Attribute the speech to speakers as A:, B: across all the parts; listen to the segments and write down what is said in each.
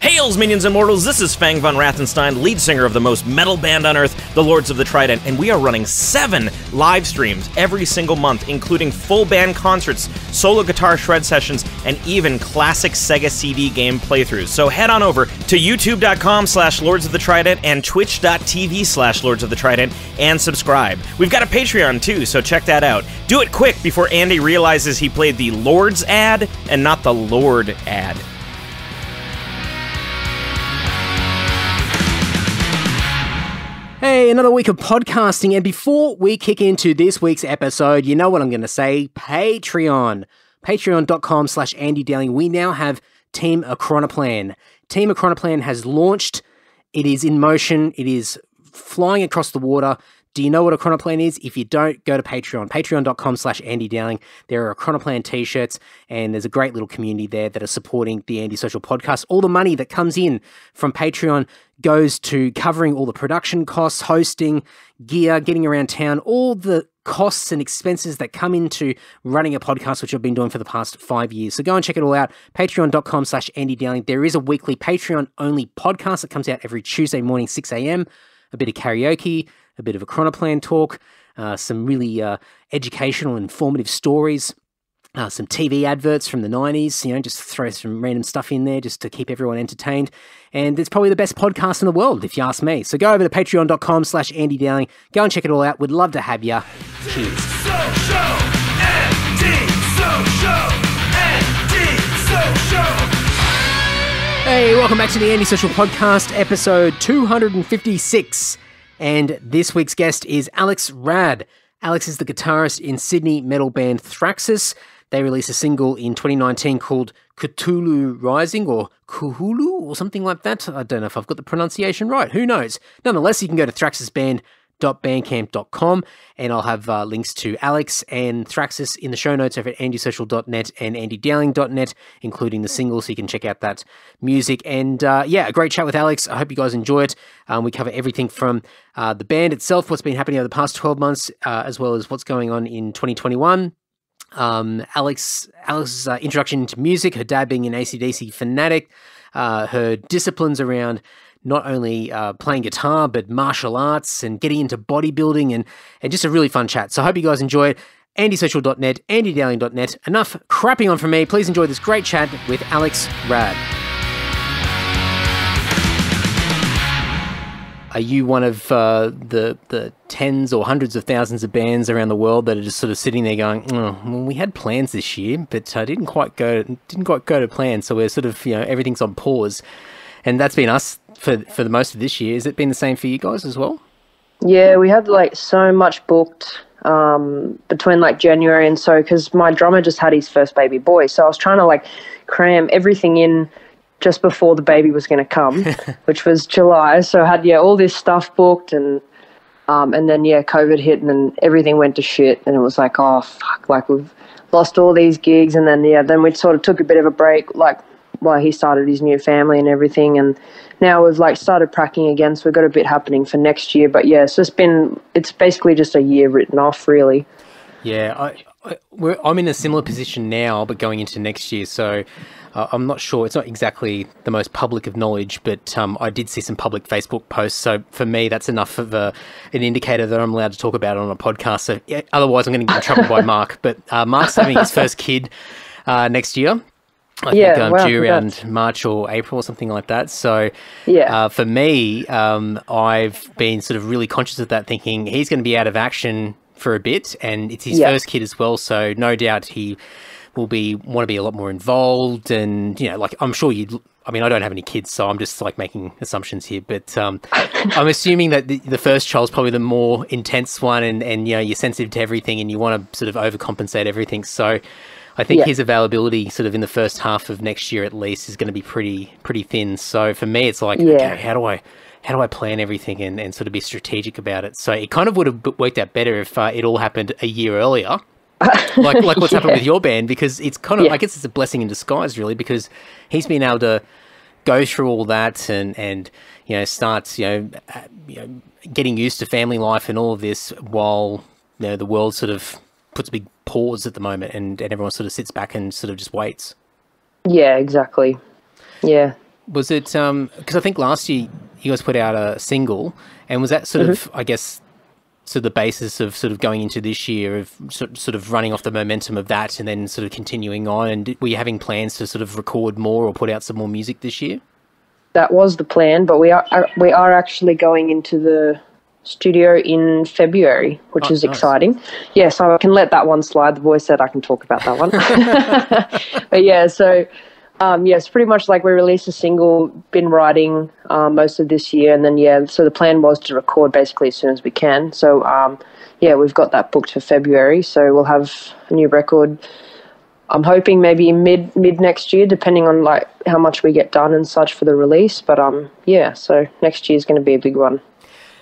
A: Hails, minions and mortals, this is Fang von Rathenstein, lead singer of the most metal band on earth, the Lords of the Trident, and we are running 7 live streams every single month, including full band concerts, solo guitar shred sessions, and even classic Sega CD game playthroughs. So head on over to youtube.com/Lords of the Trident and twitch.tv/Lords of the Trident and subscribe. We've got a Patreon too, so check that out. Do it quick before Andy realizes he played the Lords ad and not the Lord ad.
B: Hey, another week of podcasting, and before we kick into this week's episode, you know what I'm going to say, Patreon. Patreon.com/Andy Dowling. We now have Team Echronoplan. Team Echronoplan has launched. It is in motion. It is flying across the water. Do you know what Echronoplan is? If you don't, go to Patreon. Patreon.com/Andy Dowling. There are Echronoplan t-shirts, and there's a great little community there that are supporting the Andy Social Podcast. All the money that comes in from Patreon goes to covering all the production costs, hosting, gear, getting around town, all the costs and expenses that come into running a podcast, which I've been doing for the past 5 years. So go and check it all out. Patreon.com/Andy Dowling. There is a weekly Patreon-only podcast that comes out every Tuesday morning, 6 a.m. A bit of karaoke, a bit of Echronoplan talk, some really educational, informative stories, some TV adverts from the 90s, you know, just throw some random stuff in there just to keep everyone entertained. And it's probably the best podcast in the world, if you ask me. So go over to patreon.com/Andy Dowling. Go and check it all out. We'd love to have you. Cheers. Hey, welcome back to the Andy Social Podcast, episode 256. And this week's guest is Aleks Rad. Aleks is the guitarist in Sydney metal band Thraxas. They released a single in 2019 called Cthulhu Rising, or Kuhulu, or something like that. I don't know if I've got the pronunciation right. Who knows? Nonetheless, you can go to thraxasband.bandcamp.com, and I'll have links to Aleks and Thraxas in the show notes over at andysocial.net and andydowling.net, including the single, so you can check out that music. And yeah, a great chat with Aleks. I hope you guys enjoy it. We cover everything from the band itself, what's been happening over the past 12 months, as well as what's going on in 2021. Alex's introduction into music, her dad being an AC/DC fanatic, her disciplines around not only playing guitar, but martial arts and getting into bodybuilding, and just a really fun chat. So I hope you guys enjoy it. andysocial.net, andydowling.net. Enough crapping on from me. Please enjoy this great chat with Aleks Rad. Are you one of the tens or hundreds of thousands of bands around the world that are just sort of sitting there going, oh, well, we had plans this year, but didn't quite go to plan, so we're sort of, you know, everything's on pause. And that's been us for the most of this year. Has it been the same for you guys as well?
C: Yeah, we had like so much booked between like January and so, because my drummer just had his first baby boy, so I was trying to like cram everything in just before the baby was going to come, which was July. So I had all this stuff booked, and then COVID hit, and then everything went to shit, and it was like, oh fuck, like we've lost all these gigs, and then then we sort of took a bit of a break, like while he started his new family and everything, and now we've like started practicing again, so we've got a bit happening for next year. But yeah, it's basically just a year written off, really.
B: Yeah, I'm in a similar position now, but going into next year, so I'm not sure. It's not exactly the most public of knowledge, but I did see some public Facebook posts. So for me, that's enough of an indicator that I'm allowed to talk about it on a podcast. So yeah, otherwise, I'm going to get in trouble by Mark. But Mark's having his first kid next year. I think due around March or April or something like that. So for me, I've been sort of really conscious of that, thinking he's going to be out of action for a bit, and it's his first kid as well. So no doubt he will want to be a lot more involved, and you know, like I'm sure I mean, I don't have any kids, so I'm just like making assumptions here, but I'm assuming that the first child's probably the more intense one, and you know, you're sensitive to everything, and you want to sort of overcompensate everything. So I think his availability sort of in the first half of next year at least is going to be pretty thin. So for me, it's like, okay, how do I plan everything and sort of be strategic about it? So it kind of would have worked out better if it all happened a year earlier. like what's happened with your band, because it's kind of, I guess it's a blessing in disguise, really, because he's been able to go through all that and you know, start, you know, getting used to family life and all of this, while, you know, the world sort of puts a big pause at the moment, and everyone sort of sits back and sort of just waits.
C: Yeah, exactly. Yeah.
B: Was it, because I think last year you guys put out a single, and was that sort of, I guess, so the basis of sort of going into this year of sort of running off the momentum of that and then sort of continuing on? And were you having plans to sort of record more or put out some more music this year?
C: That was the plan, but we are actually going into the studio in February, which is exciting. Yeah, so I can let that one slide. The boy said I can talk about that one. But yeah, so it's pretty much like we released a single, been writing most of this year, and then so the plan was to record basically as soon as we can. So we've got that booked for February, so we'll have a new record. I'm hoping maybe mid next year, depending on like how much we get done and such for the release. But so next year is going to be a big one.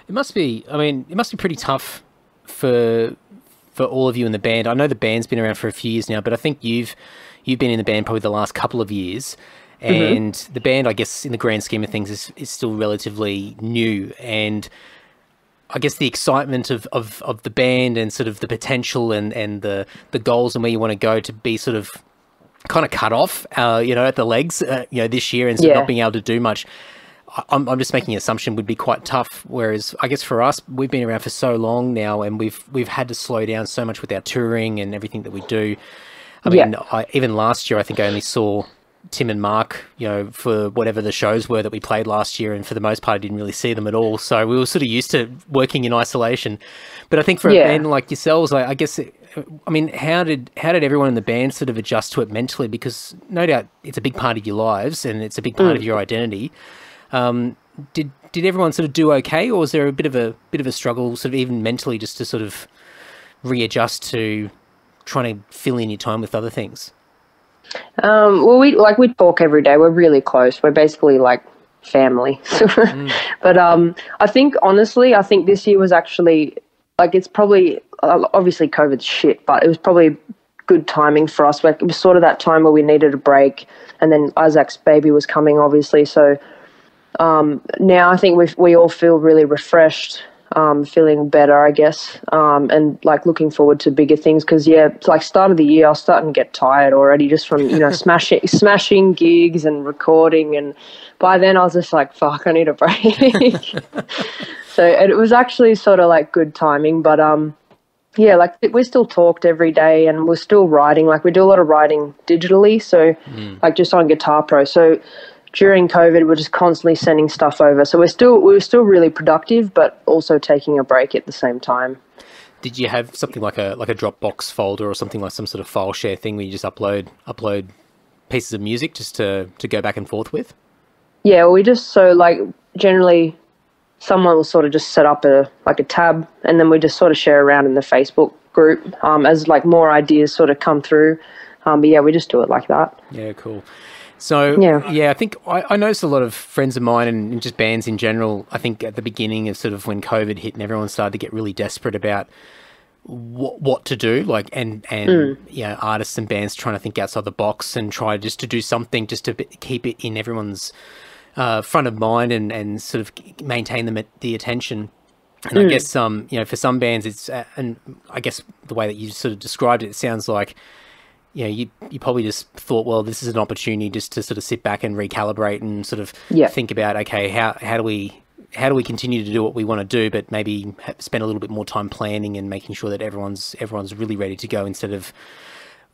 B: It must be. I mean, it must be pretty tough for all of you in the band. I know the band's been around for a few years now, but I think you've been in the band probably the last couple of years, and the band, I guess, in the grand scheme of things, is still relatively new. And I guess the excitement of the band and sort of the potential and the goals and where you want to go to be sort of kind of cut off, at the legs, this year, and sort of not being able to do much. I'm just making an assumption would be quite tough. Whereas I guess for us, we've been around for so long now, and we've had to slow down so much with our touring and everything that we do. I mean, even last year, I think I only saw Tim and Mark, for whatever the shows were that we played last year, and for the most part, I didn't really see them at all. So we were sort of used to working in isolation. But I think for a band like yourselves, I guess, how did everyone in the band sort of adjust to it mentally? Because no doubt it's a big part of your lives and it's a big part of your identity. Did everyone sort of do okay, or was there a bit of a struggle, sort of even mentally, just to sort of readjust to trying to fill in your time with other things? We talk every day. We're really close. We're basically like family. But I think this year was actually like, it's probably obviously COVID's shit, but it was probably good timing for us. Like, it was sort of that time where we needed a break, and then Isaac's baby was coming, obviously. So now I think we all feel really refreshed, feeling better, I guess, and like looking forward to bigger things. Because it's like start of the year, I was starting to get tired already just from smashing gigs and recording, and by then I was just like, fuck, I need a break. So it was actually sort of like good timing, but like we still talked every day, and we're still writing. Like, we do a lot of writing digitally, so like just on Guitar Pro. So during COVID, we're just constantly sending stuff over. So we were still really productive, but also taking a break at the same time. Did you have something like a Dropbox folder or something, like some sort of file share thing where you just upload pieces of music just to go back and forth with?
C: Yeah, we just, generally someone will sort of just set up a tab, and then we just sort of share around in the Facebook group as like more ideas sort of come through. But we just do it like that. Yeah,
B: cool. So, I think I noticed a lot of friends of mine and just bands in general, I think at the beginning of sort of when COVID hit and everyone started to get really desperate about what to do, like, and artists and bands trying to think outside the box and try just to do something just to keep it in everyone's front of mind and sort of maintain the attention. And I guess, for some bands, it's, and I guess the way that you sort of described it, it sounds like, you probably just thought, well, this is an opportunity just to sort of sit back and recalibrate and sort of think about, okay, how do we continue to do what we want to do, but maybe spend a little bit more time planning and making sure that everyone's really ready to go, instead of,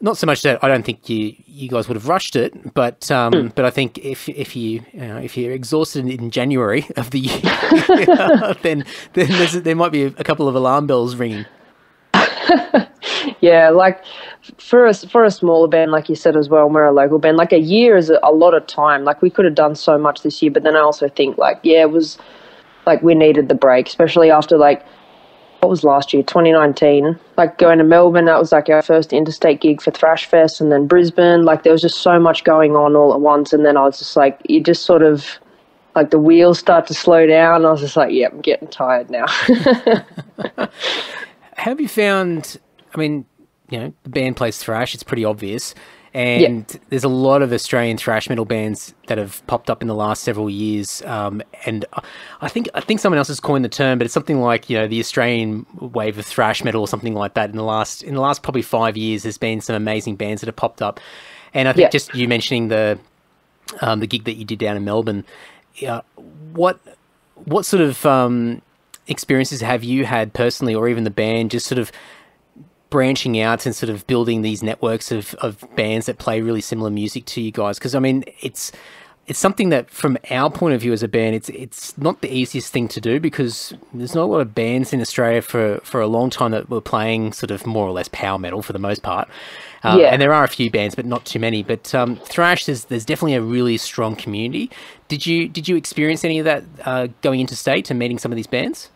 B: not so much that I don't think you guys would have rushed it, but I think if you're exhausted in January of the year, then there might be a couple of alarm bells ringing.
C: Yeah, like for a smaller band, like you said as well, we're a local band, like a year is a lot of time. Like, we could have done so much this year, but then I also think it was like we needed the break, especially after what was last year, 2019, like going to Melbourne. That was like our first interstate gig for Thrash Fest, and then Brisbane. Like, there was just so much going on all at once, and then I was just like, you just sort of like the wheels start to slow down. I was just like, I'm getting tired now.
B: Have you found, the band plays thrash, it's pretty obvious, and there's a lot of Australian thrash metal bands that have popped up in the last several years, and I think someone else has coined the term, but it's something like, the Australian wave of thrash metal or something like that. In the last probably 5 years, there's been some amazing bands that have popped up, and I think just you mentioning the the gig that you did down in Melbourne. What sort of experiences have you had personally, or even the band, just sort of branching out and sort of building these networks of bands that play really similar music to you guys? Because I mean, it's something that, from our point of view as a band, it's not the easiest thing to do, because there's not a lot of bands in Australia for a long time that were playing sort of more or less power metal for the most part. And there are a few bands, but not too many. But thrash, there's definitely a really strong community. Did you experience any of that going into state and meeting some of these bands?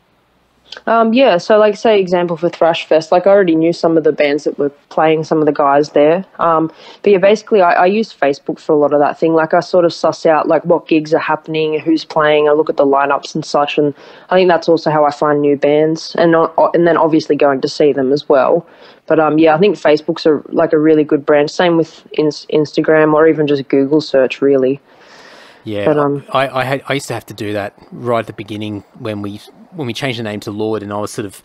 C: Yeah, so like, say, example for Thrash Fest, like I already knew some of the bands that were playing, some of the guys there. But yeah, basically I use Facebook for a lot of that thing. Like I sort of suss out like what gigs are happening, who's playing, I look at the lineups and such, and I think that's also how I find new bands, and then obviously going to see them as well. But yeah, I think Facebook's a really good brand. Same with Instagram, or even just Google search, really.
B: Yeah, but, I used to have to do that right at the beginning when we changed the name to Lord, and I was sort of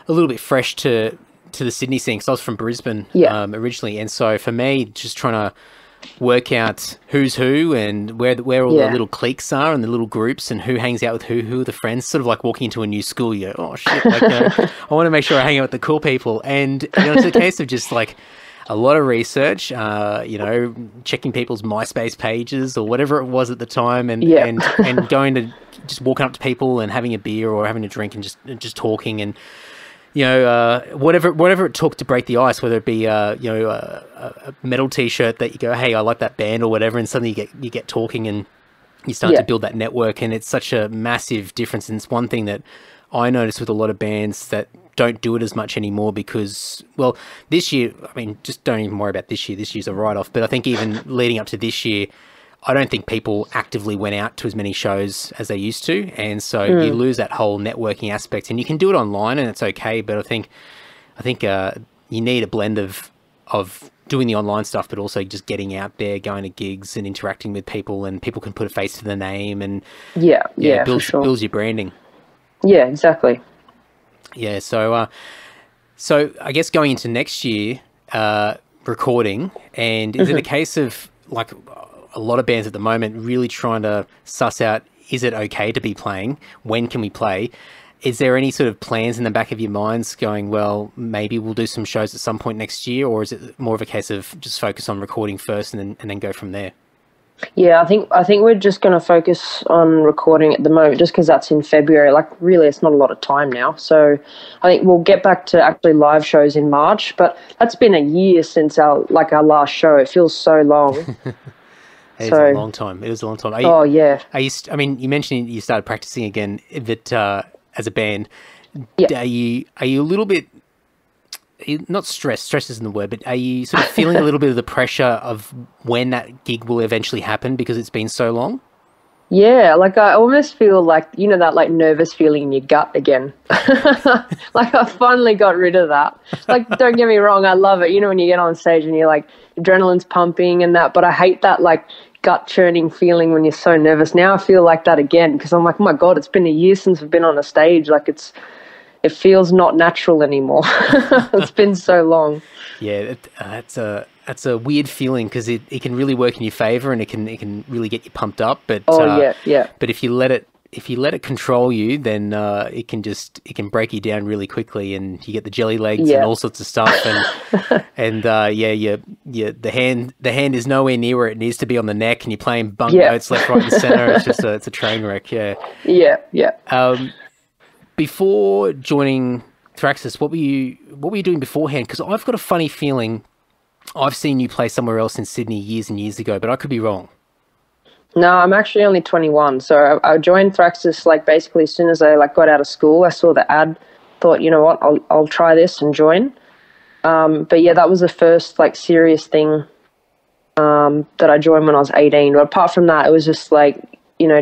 B: a little bit fresh to the Sydney scene, because I was from Brisbane originally, and so for me, just trying to work out who's who and where all the little cliques are and the little groups and who hangs out with who are the friends, sort of like walking into a new school. You go, oh shit, like, I want to make sure I hang out with the cool people, and it's a case of just like a lot of research, checking people's MySpace pages or whatever it was at the time, and going to just walking up to people and having a beer or having a drink and just talking, and whatever it took to break the ice, whether it be a metal T-shirt that you go, hey, I like that band or whatever, and suddenly you get talking and you start to build that network, and it's such a massive difference. And it's one thing that I noticed with a lot of bands that don't do it as much anymore, because, well, this year, I mean, just don't even worry about this year. This year's a write-off. But I think even leading up to this year, I don't think people actively went out to as many shows as they used to. And so you lose that whole networking aspect. And you can do it online and it's okay. But I think you need a blend of doing the online stuff, but also just getting out there, going to gigs and interacting with people, and people can put a face to the name, and builds your branding.
C: Yeah, exactly.
B: Yeah, so I guess going into next year, recording, and is it a case of, like a lot of bands at the moment, really trying to suss out, is it okay to be playing? When can we play? Is there any sort of plans in the back of your minds going, well, maybe we'll do some shows at some point next year, or is it more of a case of just focus on recording first and then go from there?
C: Yeah, I think we're just going to focus on recording at the moment, just because that's in February. Like, really, it's not a lot of time now. So I think we'll get back to actually live shows in March. But that's been a year since our last show. It feels so long.
B: It is a long time. It is a long time. I mean, you mentioned you started practicing again. That as a band, are you a little bit? Not stress isn't the word, but are you sort of feeling a little bit of the pressure of when that gig will eventually happen, because it's been so long?
C: Yeah, like I almost feel like, that like nervous feeling in your gut again. Like I finally got rid of that. Like, don't get me wrong, I love it. When you get on stage and you're like, adrenaline's pumping and that, but I hate that like gut churning feeling when you're so nervous. Now I feel like that again, because I'm like, oh my God, it's been a year since I've been on a stage. Like it feels not natural anymore. It's been so long. Yeah,
B: that's a weird feeling, because it can really work in your favor, and it can really get you pumped up. But But if you let it control you, then it can break you down really quickly, and you get the jelly legs and all sorts of stuff. And the hand is nowhere near where it needs to be on the neck, and you're playing bunk notes left, right, and center. It's just it's a train wreck. Yeah. Before joining Thraxas, what were you doing beforehand? Because I've got a funny feeling I've seen you play somewhere else in Sydney years and years ago, but I could be wrong.
C: No, I'm actually only 21. So I joined Thraxas like basically as soon as I got out of school. I saw the ad, thought, you know what, I'll try this and join. But yeah, that was the first like serious thing that I joined when I was 18. But apart from that, it was just like,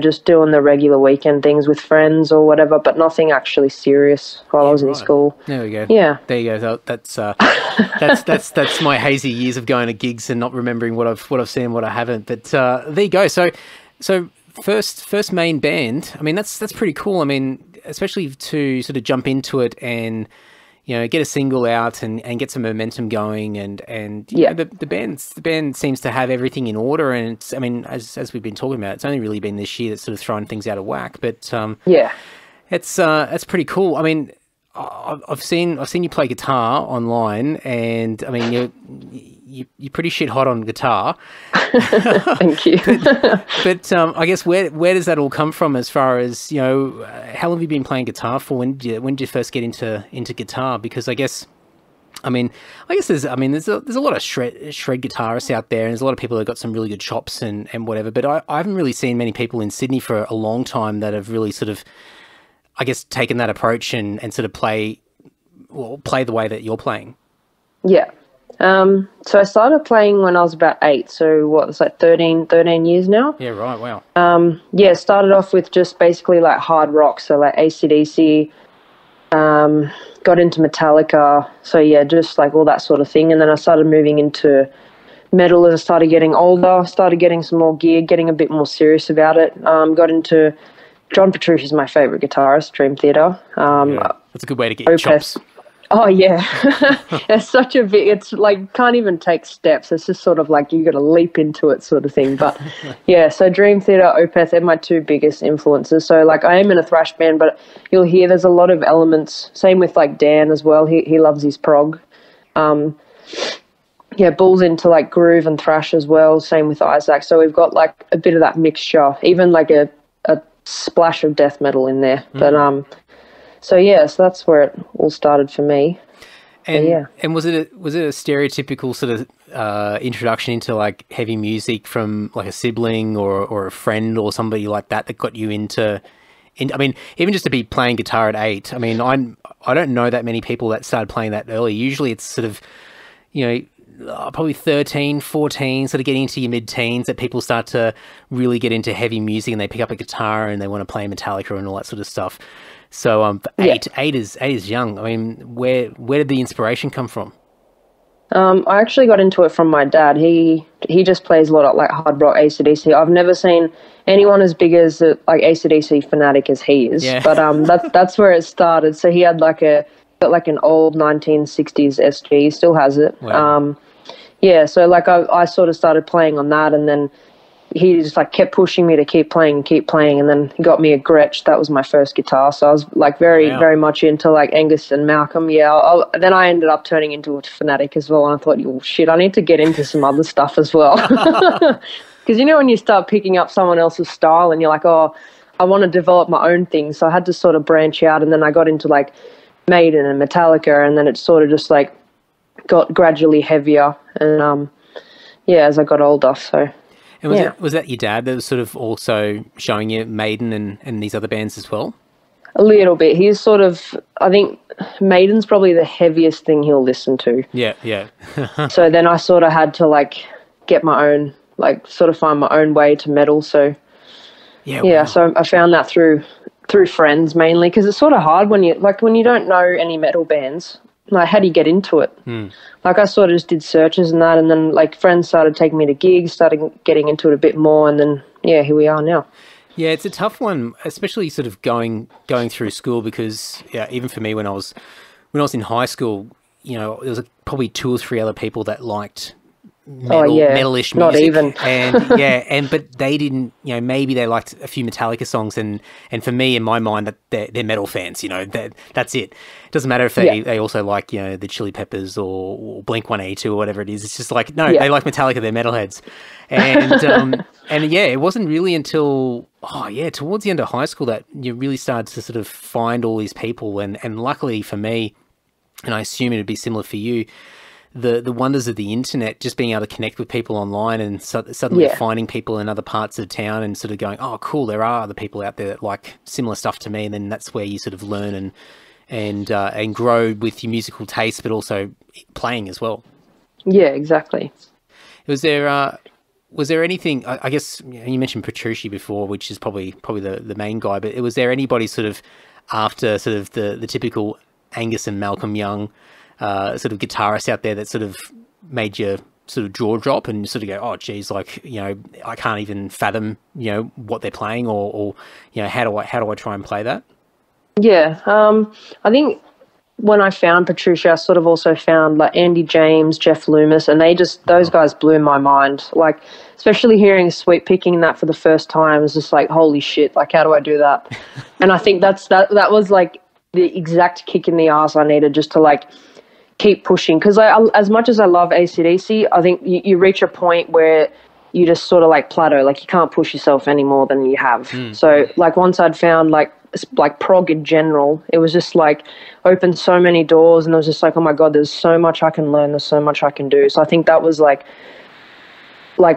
C: just doing the regular weekend things with friends or whatever, but nothing actually serious while I was in school.
B: There we go.
C: Yeah.
B: There you go. That's my hazy years of going to gigs and not remembering what I've seen and what I haven't. But there you go. So first main band. I mean, that's pretty cool. I mean, especially to sort of jump into it and get a single out and get some momentum going, and the band seems to have everything in order, and it's, I mean, as we've been talking about, it's only really been this year that's sort of thrown things out of whack, but it's pretty cool. I mean, I've seen you play guitar online, and I mean you're pretty shit hot on guitar.
C: Thank you.
B: but I guess where does that all come from? As far as how long have you been playing guitar for? When did you first get into guitar? Because I guess there's a lot of shred guitarists out there, and there's a lot of people that have got some really good chops and whatever. But I haven't really seen many people in Sydney for a long time that have really sort of, I guess, taken that approach and sort of play the way that you're playing.
C: Yeah. So I started playing when I was about 8. So it's like 13 years now.
B: Yeah, right. Wow.
C: Started off with just basically like hard rock. So like AC/DC, got into Metallica. So yeah, just like all that sort of thing. And then I started moving into metal as I started getting older, started getting some more gear, getting a bit more serious about it. Got into John Petrucci's my favorite guitarist, Dream Theater.
B: That's a good way to get your chops.
C: Oh yeah, it's such a big. It's like can't even take steps. It's just sort of like you got to leap into it, sort of thing. But yeah, so Dream Theater, Opeth, they're my two biggest influences. So like I am in a thrash band, but you'll hear there's a lot of elements. Same with like Dan as well. He loves his prog. Bull's into like groove and thrash as well. Same with Isaac. So we've got like a bit of that mixture, even like a splash of death metal in there. But so that's where it all started for me.
B: And was it a stereotypical sort of introduction into like heavy music from like a sibling or a friend or somebody like that got you into I mean, even just to be playing guitar at 8, I mean, I don't know that many people that started playing that early. Usually it's sort of, probably 13, 14, sort of getting into your mid-teens that people start to really get into heavy music and they pick up a guitar and they want to play Metallica and all that sort of stuff. So eight is young. I mean, where did the inspiration come from?
C: I actually got into it from my dad. He just plays a lot of like hard rock, AC/DC. I've never seen anyone as big as like AC/DC fanatic as he is. Yeah. But that's where it started. So he had like an old 1960s SG. He still has it. Wow. So like I sort of started playing on that, and then he just like kept pushing me to keep playing, and then he got me a Gretsch. That was my first guitar. So I was like very much into like Angus and Malcolm. Yeah. Then I ended up turning into a fanatic as well, and I thought, oh shit, I need to get into some other stuff as well. Because when you start picking up someone else's style, and you're like, oh, I want to develop my own thing. So I had to sort of branch out, and then I got into like Maiden and Metallica, and then it sort of just like got gradually heavier, and as I got older. So.
B: And was that your dad that was sort of also showing you Maiden and these other bands as well?
C: A little bit. He's sort of, I think Maiden's probably the heaviest thing he'll listen to.
B: Yeah.
C: So then I sort of had to like get my own, like sort of find my own way to metal. So so I found that through friends mainly, because it's sort of hard when you don't know any metal bands. Like, how do you get into it? Like, I sort of just did searches and that, and then, like, friends started taking me to gigs, started getting into it a bit more, and then, here we are now.
B: Yeah, it's a tough one, especially sort of going through school, because, even for me, when I was in high school, there was probably 2 or 3 other people that liked metalish music.
C: Not even.
B: And but they didn't, maybe they liked a few Metallica songs, and for me, in my mind, that they're metal fans, that's it. It doesn't matter if they also like, the Chili Peppers or Blink-182 or whatever it is. It's just like, no, they like Metallica, they're metalheads. And it wasn't really until towards the end of high school that you really started to sort of find all these people, and luckily for me, and I assume it'd be similar for you, the wonders of the internet, just being able to connect with people online and suddenly finding people in other parts of town and sort of going, oh, cool, there are other people out there that like similar stuff to me. And then that's where you sort of learn and grow with your musical taste, but also playing as well. Yeah,
C: exactly.
B: Was there anything, I guess you mentioned Petrucci before, which is probably the main guy, but was there anybody sort of after sort of the typical Angus and Malcolm Young sort of guitarists out there that sort of made you sort of jaw drop and sort of go, oh geez, like, I can't even fathom, what they're playing, or how do I try and play that?
C: Yeah. I think when I found Patricia, I sort of also found like Andy James, Jeff Loomis, and those guys blew my mind. Like, especially hearing Sweet Picking that for the first time was just like, holy shit, like, how do I do that? And I think that was like the exact kick in the ass I needed just to like keep pushing. Because as much as I love AC/DC, I think you reach a point where you just sort of like plateau, like you can't push yourself any more than you have. So like once I'd found like prog in general, it was just like opened so many doors, and it was just like, oh my God, there's so much I can learn, there's so much I can do. So I think that was like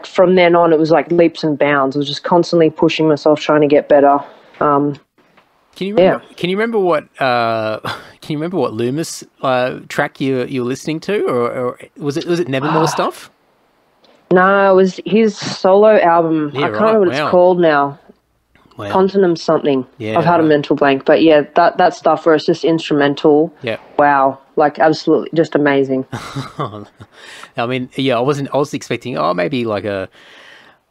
C: from then on, it was like leaps and bounds. I was just constantly pushing myself, trying to get better.
B: Can you remember what Loomis track you were listening to, or was it Nevermore stuff?
C: No, it was his solo album. I can't remember what it's called now.
B: Wow.
C: Continuum something.
B: Yeah,
C: I've had a mental blank, but yeah, that stuff where it's just instrumental. Yeah. Wow, like absolutely just amazing.
B: I mean, yeah, I was expecting maybe like I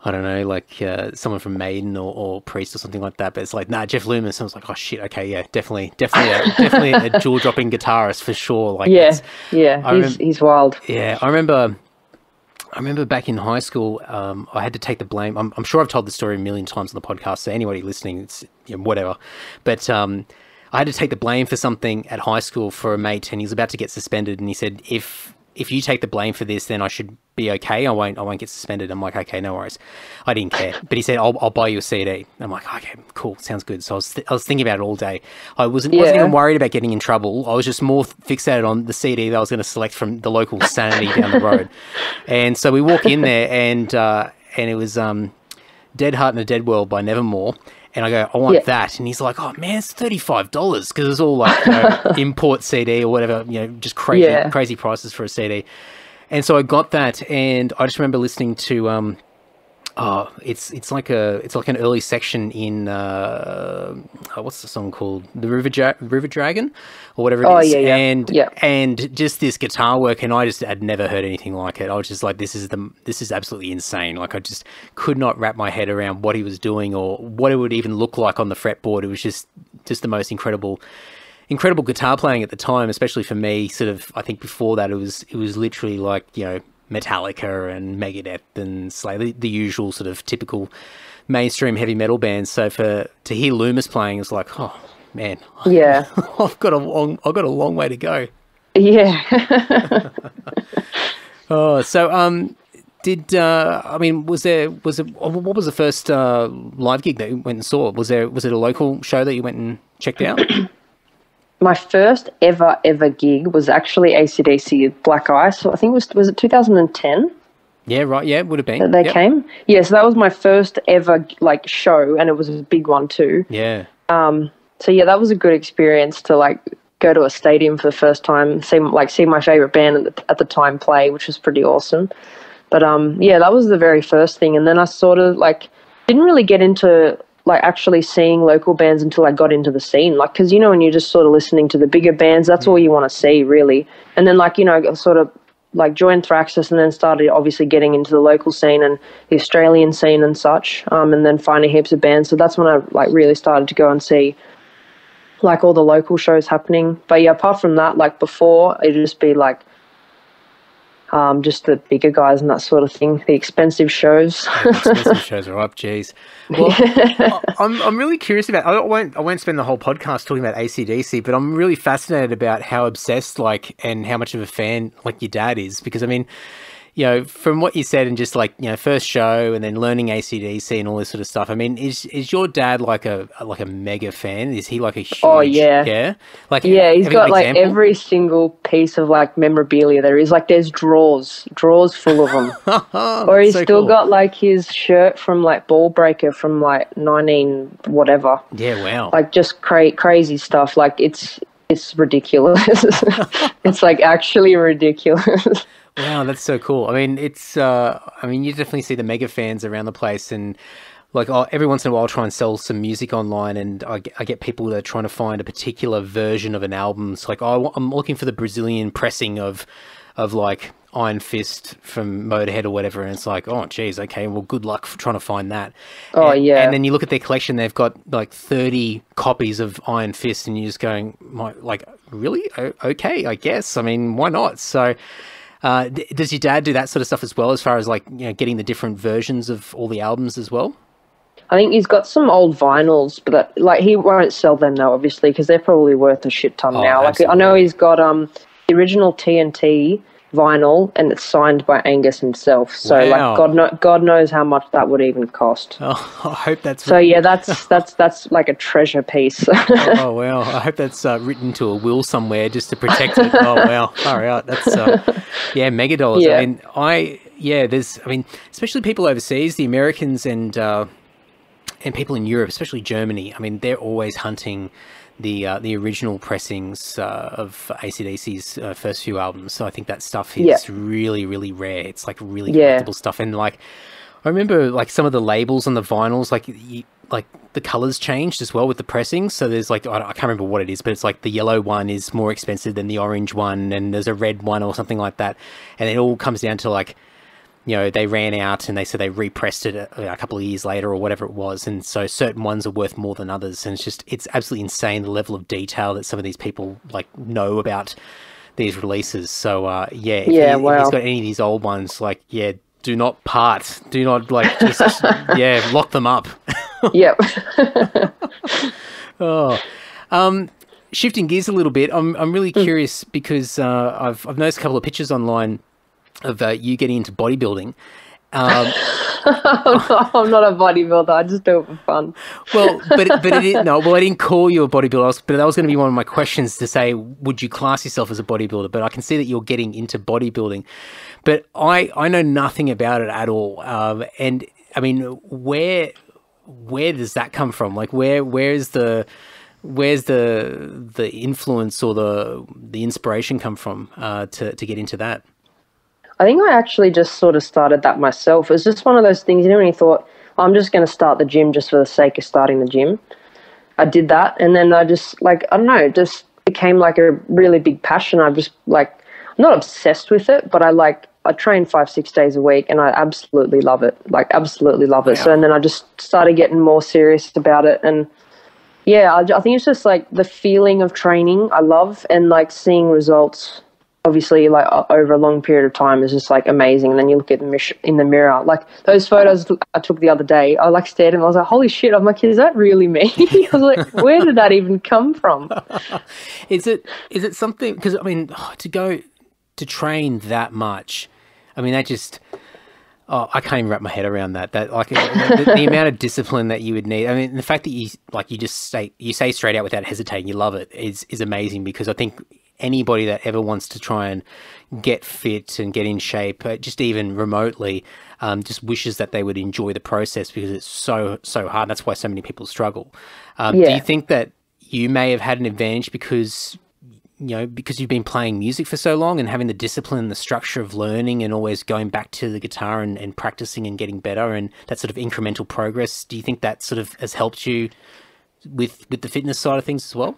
B: don't know, like someone from Maiden or Priest or something like that. But it's like, nah, Jeff Loomis. I was like, oh shit, okay, yeah, definitely a jaw-dropping guitarist for sure. Like,
C: he's wild.
B: Yeah, I remember back in high school, I had to take the blame. I'm sure I've told the story a million times on the podcast, so anybody listening, it's whatever. But I had to take the blame for something at high school for a mate, and he was about to get suspended, and he said, if you take the blame for this, then I should be okay. I won't get suspended. I'm like, okay, no worries. I didn't care. But he said, I'll buy you a CD. I'm like, okay, cool, sounds good. So I was thinking about it all day. I wasn't even worried about getting in trouble. I was just more fixated on the CD that I was going to select from the local Sanity down the road. And so we walk in there, and it was Dead Heart in a Dead World by Nevermore. And I go, I want that. And he's like, oh, man, it's $35 because it's all like import CD or whatever, just crazy prices for a CD. And so I got that, and I just remember listening to it's like an early section in what's the song called? The River Dragon or whatever it is. And just this guitar work, and I just had never heard anything like it. I was just like, this is absolutely insane. Like, I just could not wrap my head around what he was doing or what it would even look like on the fretboard. It was just the most incredible guitar playing at the time, especially for me. Sort of, I think before that it was literally like, Metallica and Megadeth and Slayer, the usual sort of typical mainstream heavy metal bands. So to hear Loomis playing, it's like, oh man,
C: yeah,
B: I've got a long way to go.
C: Yeah.
B: What was the first live gig that you went and saw? Was it a local show that you went and checked out?
C: My first ever gig was actually AC/DC Black Ice. So I think was it 2010?
B: Yeah, right. Yeah, it would have been.
C: That they came. Yeah, so that was my first ever like show, and it was a big one too.
B: Yeah.
C: So yeah, that was a good experience to like go to a stadium for the first time, see my favorite band at the time play, which was pretty awesome. But yeah, that was the very first thing, and then I sort of like didn't really get into like actually seeing local bands until I got into the scene. Like, because when you're just sort of listening to the bigger bands, that's all you want to see really. And then like sort of like joined Thraxas, and then started obviously getting into the local scene and the Australian scene and such, and then finding heaps of bands. So that's when I like really started to go and see like all the local shows happening. But yeah, apart from that, like before, it'd just be like just the bigger guys and that sort of thing, the expensive shows.
B: Expensive shows are up, geez. Well, I'm really curious about. I won't spend the whole podcast talking about AC/DC, but I'm really fascinated about how obsessed and how much of a fan like your dad is, because I mean, from what you said and just like first show and then learning AC/DC and all this sort of stuff. I mean, is your dad like a mega fan? Is he like a huge? Oh yeah, like
C: he's got like every single piece of like memorabilia there is. Like there's drawers full of them. Or he's still got like his shirt from like Ball Breaker from like 19 whatever.
B: Yeah, wow.
C: Like just crazy stuff. Like it's ridiculous. It's like actually ridiculous.
B: Wow, that's so cool. I mean, it's. You definitely see the mega fans around the place, and like every once in a while, I'll try and sell some music online, and I get people that are trying to find a particular version of an album. It's like, I'm looking for the Brazilian pressing of of like Iron Fist from Motorhead or whatever, and it's like, oh geez, okay, well, good luck for trying to find that.
C: Oh, yeah.
B: And then you look at their collection, they've got like 30 copies of Iron Fist, and you're just going, like, really? Okay, I guess. I mean, why not? So does your dad do that sort of stuff as well, as far as like, you know, getting the different versions of all the albums as well?
C: I think he's got some old vinyls, but like he won't sell them though, obviously, because they're probably worth a shit ton now. Like I know he's got the original TNT vinyl, and it's signed by Angus himself. So
B: wow.
C: like God knows how much that would even cost.
B: Oh, I hope that's
C: so. Yeah, that's like a treasure piece.
B: Oh wow! I hope that's written into a will somewhere just to protect it. Oh wow! Far out. That's yeah, mega dollars.
C: Yeah.
B: I mean, there's especially people overseas, the Americans and people in Europe, especially Germany. I mean, they're always hunting the original pressings of AC/DC's first few albums. So I think that stuff is really, really rare. It's like really collectible stuff. And like, I remember like some of the labels on the vinyls, like the colors changed as well with the pressings. So there's like, I can't remember what it is, but it's like the yellow one is more expensive than the orange one, and there's a red one or something like that. And it all comes down to like, you know, they ran out and they repressed it a couple of years later or whatever it was. And so certain ones are worth more than others. And it's absolutely insane, the level of detail that some of these people like know about these releases. So, if he's got any of these old ones, like, do not part. Do not like, just, lock them up.
C: Yep.
B: Shifting gears a little bit, I'm really curious because I've noticed a couple of pictures online of you getting into bodybuilding. I'm
C: not a bodybuilder. I just do it for fun.
B: Well, but I didn't call you a bodybuilder. But that was going to be one of my questions, to say, would you class yourself as a bodybuilder? But I can see that you're getting into bodybuilding. But I know nothing about it at all. And I mean, where does that come from? Like, where's the influence or the inspiration come from to get into that?
C: I think I actually just sort of started that myself. It was just one of those things, you know, when you thought, I'm just going to start the gym just for the sake of starting the gym. I did that, and then I just, like, I don't know, it just became like a really big passion. I just, like, I'm not obsessed with it, but I train 5-6 days a week, and I absolutely love it, like, absolutely love it. Yeah. So, and then I just started getting more serious about it, and yeah, I think it's just, like, the feeling of training I love, and, like, seeing results obviously, like, over a long period of time is just, like, amazing. And then you look at in the mirror, like, those photos I took the other day, I, like, stared and I was like, holy shit. I'm like, is that really me? I was like, where did that even come from?
B: Is it something, because, I mean, to train that much, I mean, that just, I can't even wrap my head around that like, the amount of discipline that you would need. I mean, the fact that you say straight out without hesitating, you love it is amazing, because I think anybody that ever wants to try and get fit and get in shape, just even remotely, just wishes that they would enjoy the process, because it's so hard. That's why so many people struggle. Do you think that you may have had an advantage because you've been playing music for so long and having the discipline and the structure of learning and always going back to the guitar and practicing and getting better, and that sort of incremental progress? Do you think that sort of has helped you with the fitness side of things as well?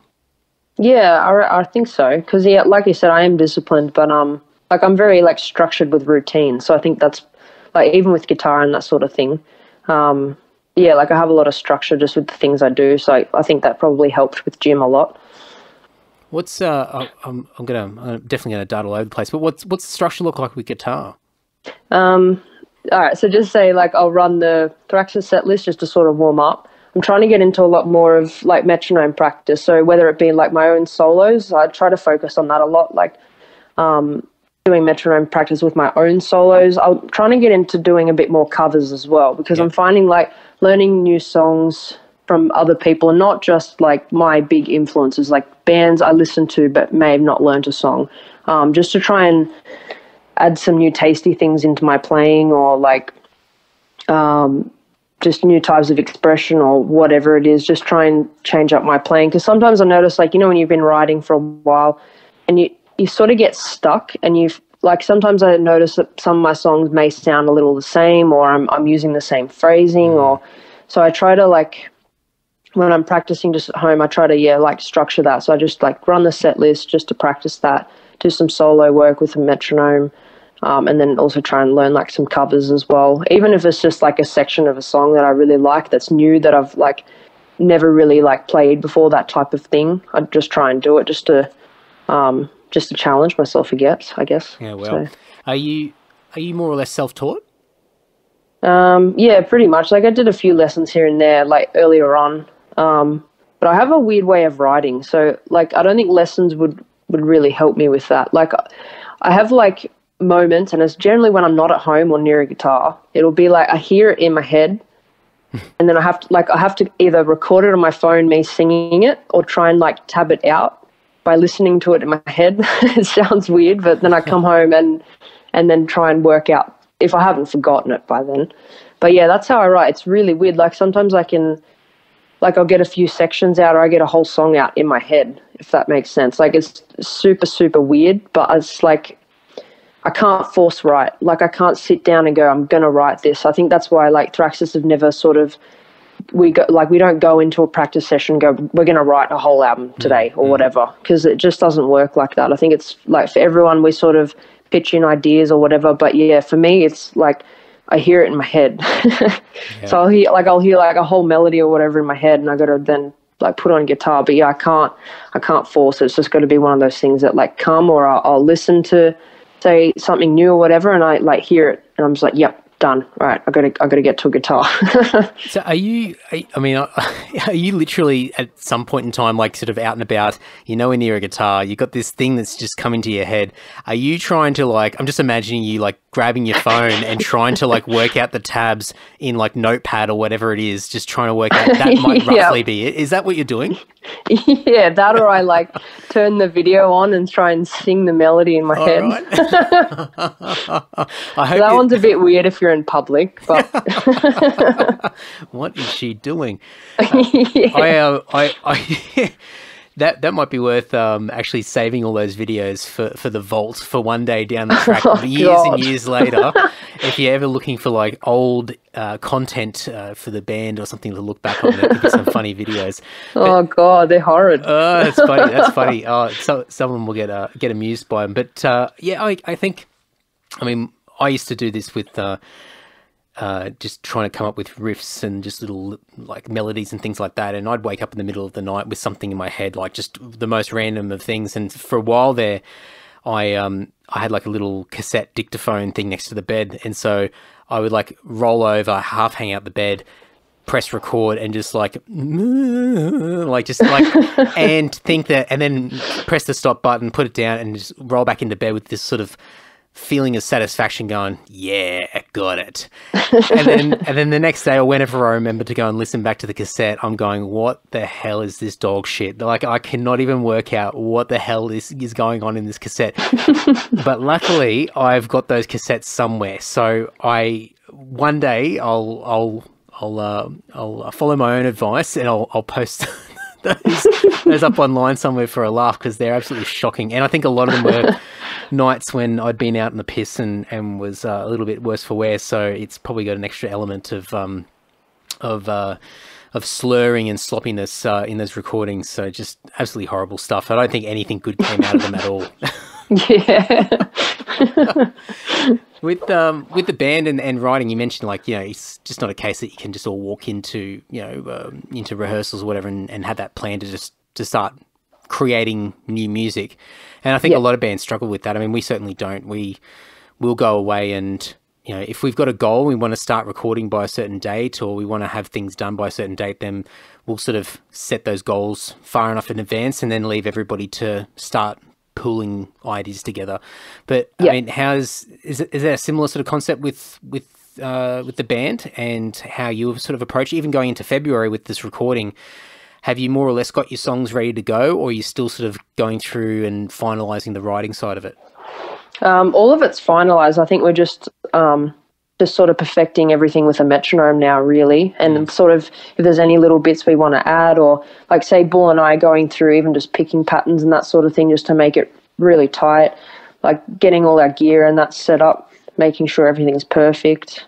C: Yeah, I think so. Because, like you said, I am disciplined, but like, I'm very, like, structured with routine. So I think that's, like, even with guitar and that sort of thing, like, I have a lot of structure just with the things I do. So I think that probably helped with gym a lot.
B: What's I'm definitely gonna dart all over the place, but what's the structure look like with guitar?
C: All right, so just say, like, I'll run the Thraxas set list just to sort of warm up. I'm trying to get into a lot more of, like, metronome practice. So whether it be, like, my own solos, I try to focus on that a lot, like doing metronome practice with my own solos. I'm trying to get into doing a bit more covers as well, because I'm finding, like, learning new songs from other people, and not just, like, my big influences, like bands I listen to but may have not learned a song, just to try and add some new tasty things into my playing, or, like, just new types of expression or whatever it is, just try and change up my playing. Because sometimes I notice, like, you know, when you've been writing for a while and you sort of get stuck, and sometimes I notice that some of my songs may sound a little the same, or I'm using the same phrasing, or so I try to, like, when I'm practicing just at home, I try to, like, structure that. So I just, like, run the set list just to practice that, do some solo work with a metronome, and then also try and learn like some covers as well. Even if it's just like a section of a song that I really like, that's new, that I've like never really like played before, that type of thing. I'd just try and do it just to challenge myself, I guess.
B: Yeah, well, so. Are you more or less self-taught?
C: Yeah, pretty much. Like I did a few lessons here and there, like earlier on. But I have a weird way of writing, so like I don't think lessons would really help me with that. Like I have like moments, and it's generally when I'm not at home or near a guitar. It'll be like I hear it in my head, and then I have to either record it on my phone, me singing it, or try and like tab it out by listening to it in my head. It sounds weird, but then I come home and then try and work out if I haven't forgotten it by then. But yeah, that's how I write. It's really weird. Like sometimes I'll get a few sections out, or I get a whole song out in my head, if that makes sense. Like it's super, super weird, but it's like I can't force write. Like I can't sit down and go, I'm going to write this. I think that's why like Thraxas have never sort of, we don't go into a practice session and go, we're going to write a whole album today or whatever, because it just doesn't work like that. I think it's like for everyone, we sort of pitch in ideas or whatever. But yeah, for me, it's like, I hear it in my head. Yeah. So I'll hear like a whole melody or whatever in my head, and I got to then like put on guitar. But yeah, I can't force it. It's just got to be one of those things that like come, or I'll listen to say something new or whatever, and I like hear it, and I'm just like, yep, done. Right, I got to get to a guitar.
B: So are you literally at some point in time, like sort of out and about, when you're a guitar, you got this thing that's just come into your head. Are you trying to like, I'm just imagining you like grabbing your phone and trying to like work out the tabs in like Notepad or whatever it is, just trying to work out, that might roughly be it. Is that what you're doing?
C: Yeah, that, or I like turn the video on and try and sing the melody in my head. Right. That one's a bit weird if you're in public, but
B: what is she doing?
C: Yeah.
B: That might be worth actually saving all those videos for the vault for one day down the track, years and years later. If you're ever looking for like old content for the band or something to look back on, there could be some funny videos.
C: But, God, they're horrid.
B: That's funny. That's funny. So someone will get amused by them. But yeah, I think, I mean, I used to do this with just trying to come up with riffs and just little like melodies and things like that, and I'd wake up in the middle of the night with something in my head, like just the most random of things. And for a while there, I had like a little cassette dictaphone thing next to the bed, and so I would like roll over, half hang out the bed, press record, and just like and think that, and then press the stop button, put it down, and just roll back into bed with this sort of feeling of satisfaction, going, yeah, got it. And then the next day, or whenever I remember to go and listen back to the cassette, I'm going, what the hell is this dog shit? Like, I cannot even work out what the hell is going on in this cassette. But luckily, I've got those cassettes somewhere. So one day I'll follow my own advice, and I'll post those up online somewhere for a laugh, because they're absolutely shocking. And I think a lot of them were nights when I'd been out in the piss and was a little bit worse for wear, so it's probably got an extra element of slurring and sloppiness in those recordings. So just absolutely horrible stuff. I don't think anything good came out of them at all.
C: Yeah.
B: With the band and writing, you mentioned it's just not a case that you can just all walk into into rehearsals or whatever and have that plan to start creating new music. And I think a lot of bands struggle with that. I mean, we certainly don't. We'll go away and, if we've got a goal, we want to start recording by a certain date, or we want to have things done by a certain date, then we'll sort of set those goals far enough in advance and then leave everybody to start pooling ideas together. But I mean, is there a similar sort of concept with the band, and how you sort of approach it? Even going into February with this recording, have you more or less got your songs ready to go, or are you still sort of going through and finalising the writing side of it?
C: All of it's finalised. I think we're just sort of perfecting everything with a metronome now, really. And sort of, if there's any little bits we want to add, or like say Bull and I going through even just picking patterns and that sort of thing, just to make it really tight, like getting all our gear and that set up, making sure everything's perfect.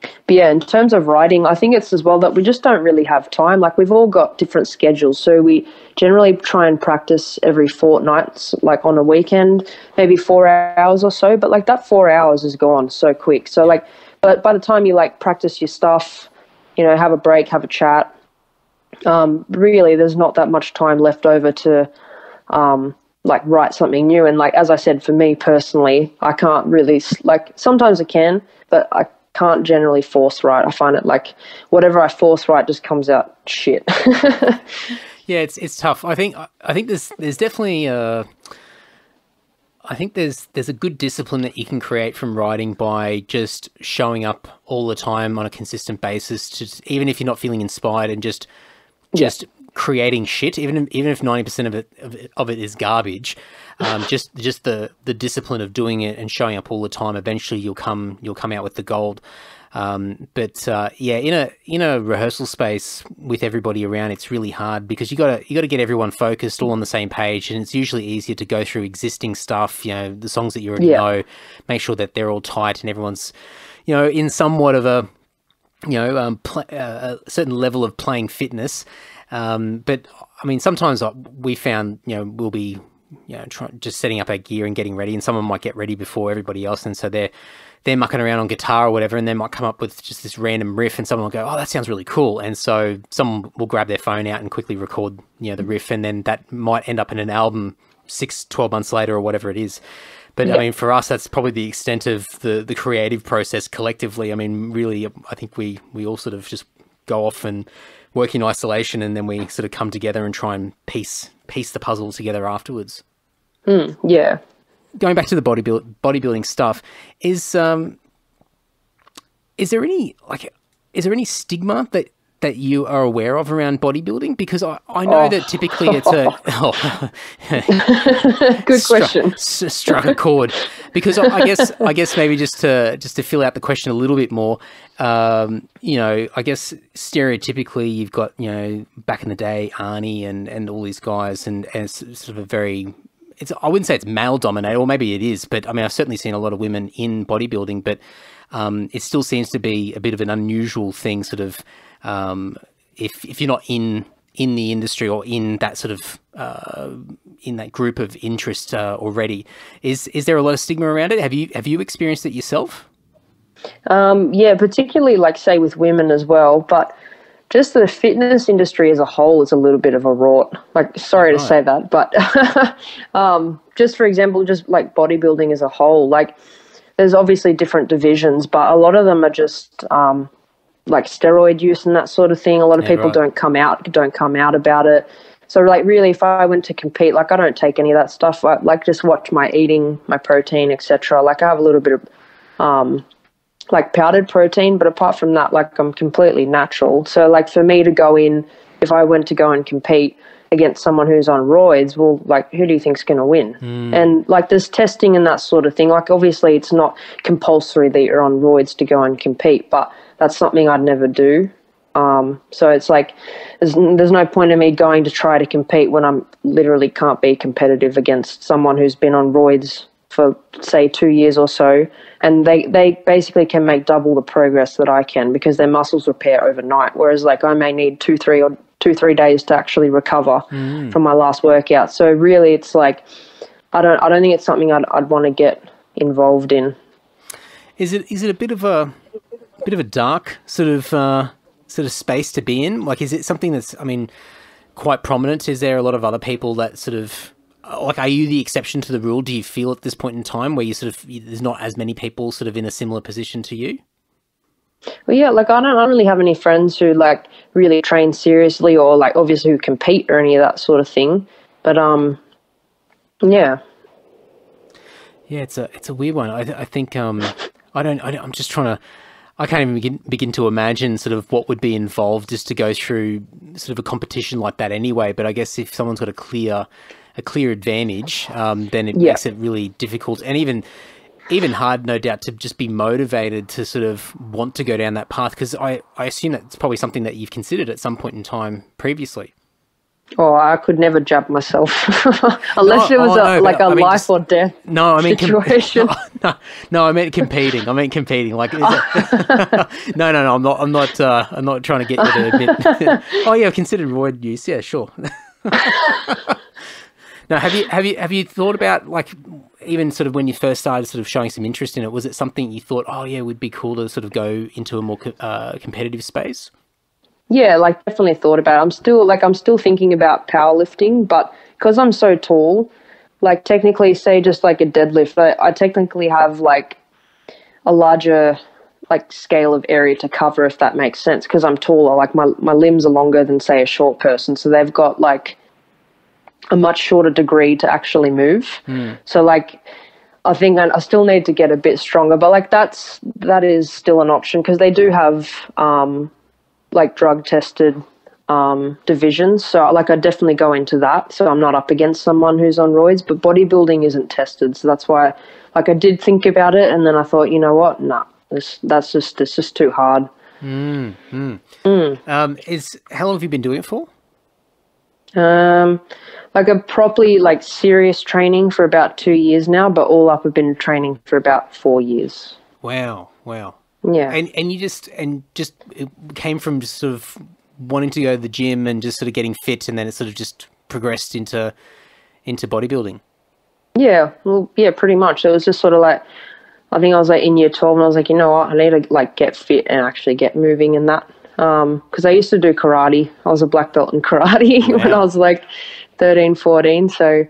C: But yeah, in terms of writing, I think it's as well that we just don't really have time. Like, we've all got different schedules, so we generally try and practice every fortnight, like on a weekend, maybe 4 hours or so. But like that 4 hours is gone so quick. So like, but by the time you like practice your stuff, you know, have a break, have a chat, really, there's not that much time left over to like write something new. And like, as I said, for me personally, I can't really, like, sometimes I can, but I can't generally force write. I find it like whatever I force write just comes out shit.
B: Yeah, it's tough. I think there's definitely I think there's a good discipline that you can create from writing by just showing up all the time on a consistent basis, just even if you're not feeling inspired, and just creating shit, even if 90% of it is garbage. Just the discipline of doing it and showing up all the time, eventually you'll come out with the gold. Yeah, in a rehearsal space with everybody around, it's really hard because you got to get everyone focused, all on the same page, and it's usually easier to go through existing stuff, you know, the songs that you already know, make sure that they're all tight and everyone's, you know, in somewhat of a, you know, a certain level of playing fitness. But I mean, sometimes we found, you know, we'll be, you know, just setting up our gear and getting ready, and someone might get ready before everybody else, and so they're mucking around on guitar or whatever, and they might come up with just this random riff, and someone will go, "Oh, that sounds really cool," and so someone will grab their phone out and quickly record, you know, the riff, and then that might end up in an album 12 months later or whatever it is. But I mean, for us, that's probably the extent of the creative process collectively. I mean, really, I think we all sort of just go off and work in isolation, and then we sort of come together and try and piece the puzzle together afterwards.
C: Yeah.
B: Going back to the bodybuilding stuff, is there any stigma that you are aware of around bodybuilding? Because I know that typically it's
C: good question.
B: Struck a chord. Because I guess maybe just to fill out the question a little bit more, you know, I guess stereotypically you've got, you know, back in the day, Arnie and all these guys, and it's sort of a very, I wouldn't say it's male dominated, or maybe it is, but I mean, I've certainly seen a lot of women in bodybuilding, but it still seems to be a bit of an unusual thing, sort of, if you're not in the industry or in that sort of in that group of interest already. Is there a lot of stigma around it? Have you experienced it yourself?
C: Yeah, particularly like say with women as well, but just the fitness industry as a whole is a little bit of a rort. Like, sorry to say that, but just for example, just like bodybuilding as a whole, like there's obviously different divisions, but a lot of them are just like steroid use and that sort of thing. A lot of people don't come out about it. So like really, if I went to compete, like I don't take any of that stuff. I like just watch my eating, my protein, etc. Like I have a little bit of like powdered protein, but apart from that, like I'm completely natural. So like for me to go in, if I went to go and compete against someone who's on roids, well, like who do you think's going to win? And like there's testing and that sort of thing. Like obviously it's not compulsory that you're on roids to go and compete, but that's something I'd never do. So it's like there's no point in me going to try to compete when I'm literally can't be competitive against someone who's been on roids for say 2 years or so, and they basically can make double the progress that I can because their muscles repair overnight, whereas like I may need 2-3 days to actually recover from my last workout. So really it's like I don't think it's something I'd want to get involved in.
B: Is it a bit of a dark sort of space to be in? Like, is it something that's, I mean, quite prominent? Is there a lot of other people that sort of, like, are you the exception to the rule? Do you feel at this point in time where you sort of, there's not as many people sort of in a similar position to you?
C: Well, yeah, like I don't really have any friends who like really train seriously or like obviously who compete or any of that sort of thing. But yeah.
B: Yeah, it's a weird one. I think I'm just trying to, I can't even begin to imagine sort of what would be involved just to go through sort of a competition like that anyway. But I guess if someone's got a clear advantage, then it makes it really difficult and even hard, no doubt, to just be motivated to sort of want to go down that path. Because I assume that's probably something that you've considered at some point in time previously.
C: Oh, I could never jab myself unless it was a life or death situation.
B: No, I meant competing. Like, no. I'm not trying to get you to admit. Oh yeah, I've considered roid use. Yeah, sure. Now, have you thought about, like, even sort of when you first started sort of showing some interest in it, was it something you thought, oh yeah, it would be cool to sort of go into a more competitive space?
C: Yeah, like definitely thought about it. I'm still thinking about powerlifting, but because I'm so tall, like technically say just like a deadlift, I technically have like a larger like scale of area to cover, if that makes sense, because I'm taller. Like my limbs are longer than say a short person, so they've got like a much shorter degree to actually move. So like I think I still need to get a bit stronger, but like that is still an option because they do have like drug tested divisions. So like I definitely go into that. So I'm not up against someone who's on roids, but bodybuilding isn't tested. So that's why like I did think about it, and then I thought, you know what? Nah, this is too hard.
B: How long have you been doing it for?
C: Like a properly like serious training for about 2 years now, but all up I've been training for about 4 years.
B: Wow.
C: Yeah.
B: And you just it came from just sort of wanting to go to the gym and just sort of getting fit, and then it sort of just progressed into bodybuilding. Yeah,
C: well, yeah, pretty much. It was just sort of like, I think I was like in year 12 and I was like, you know what, I need to like get fit and actually get moving and that. Because I used to do karate. I was a black belt in karate when I was like 13, 14. So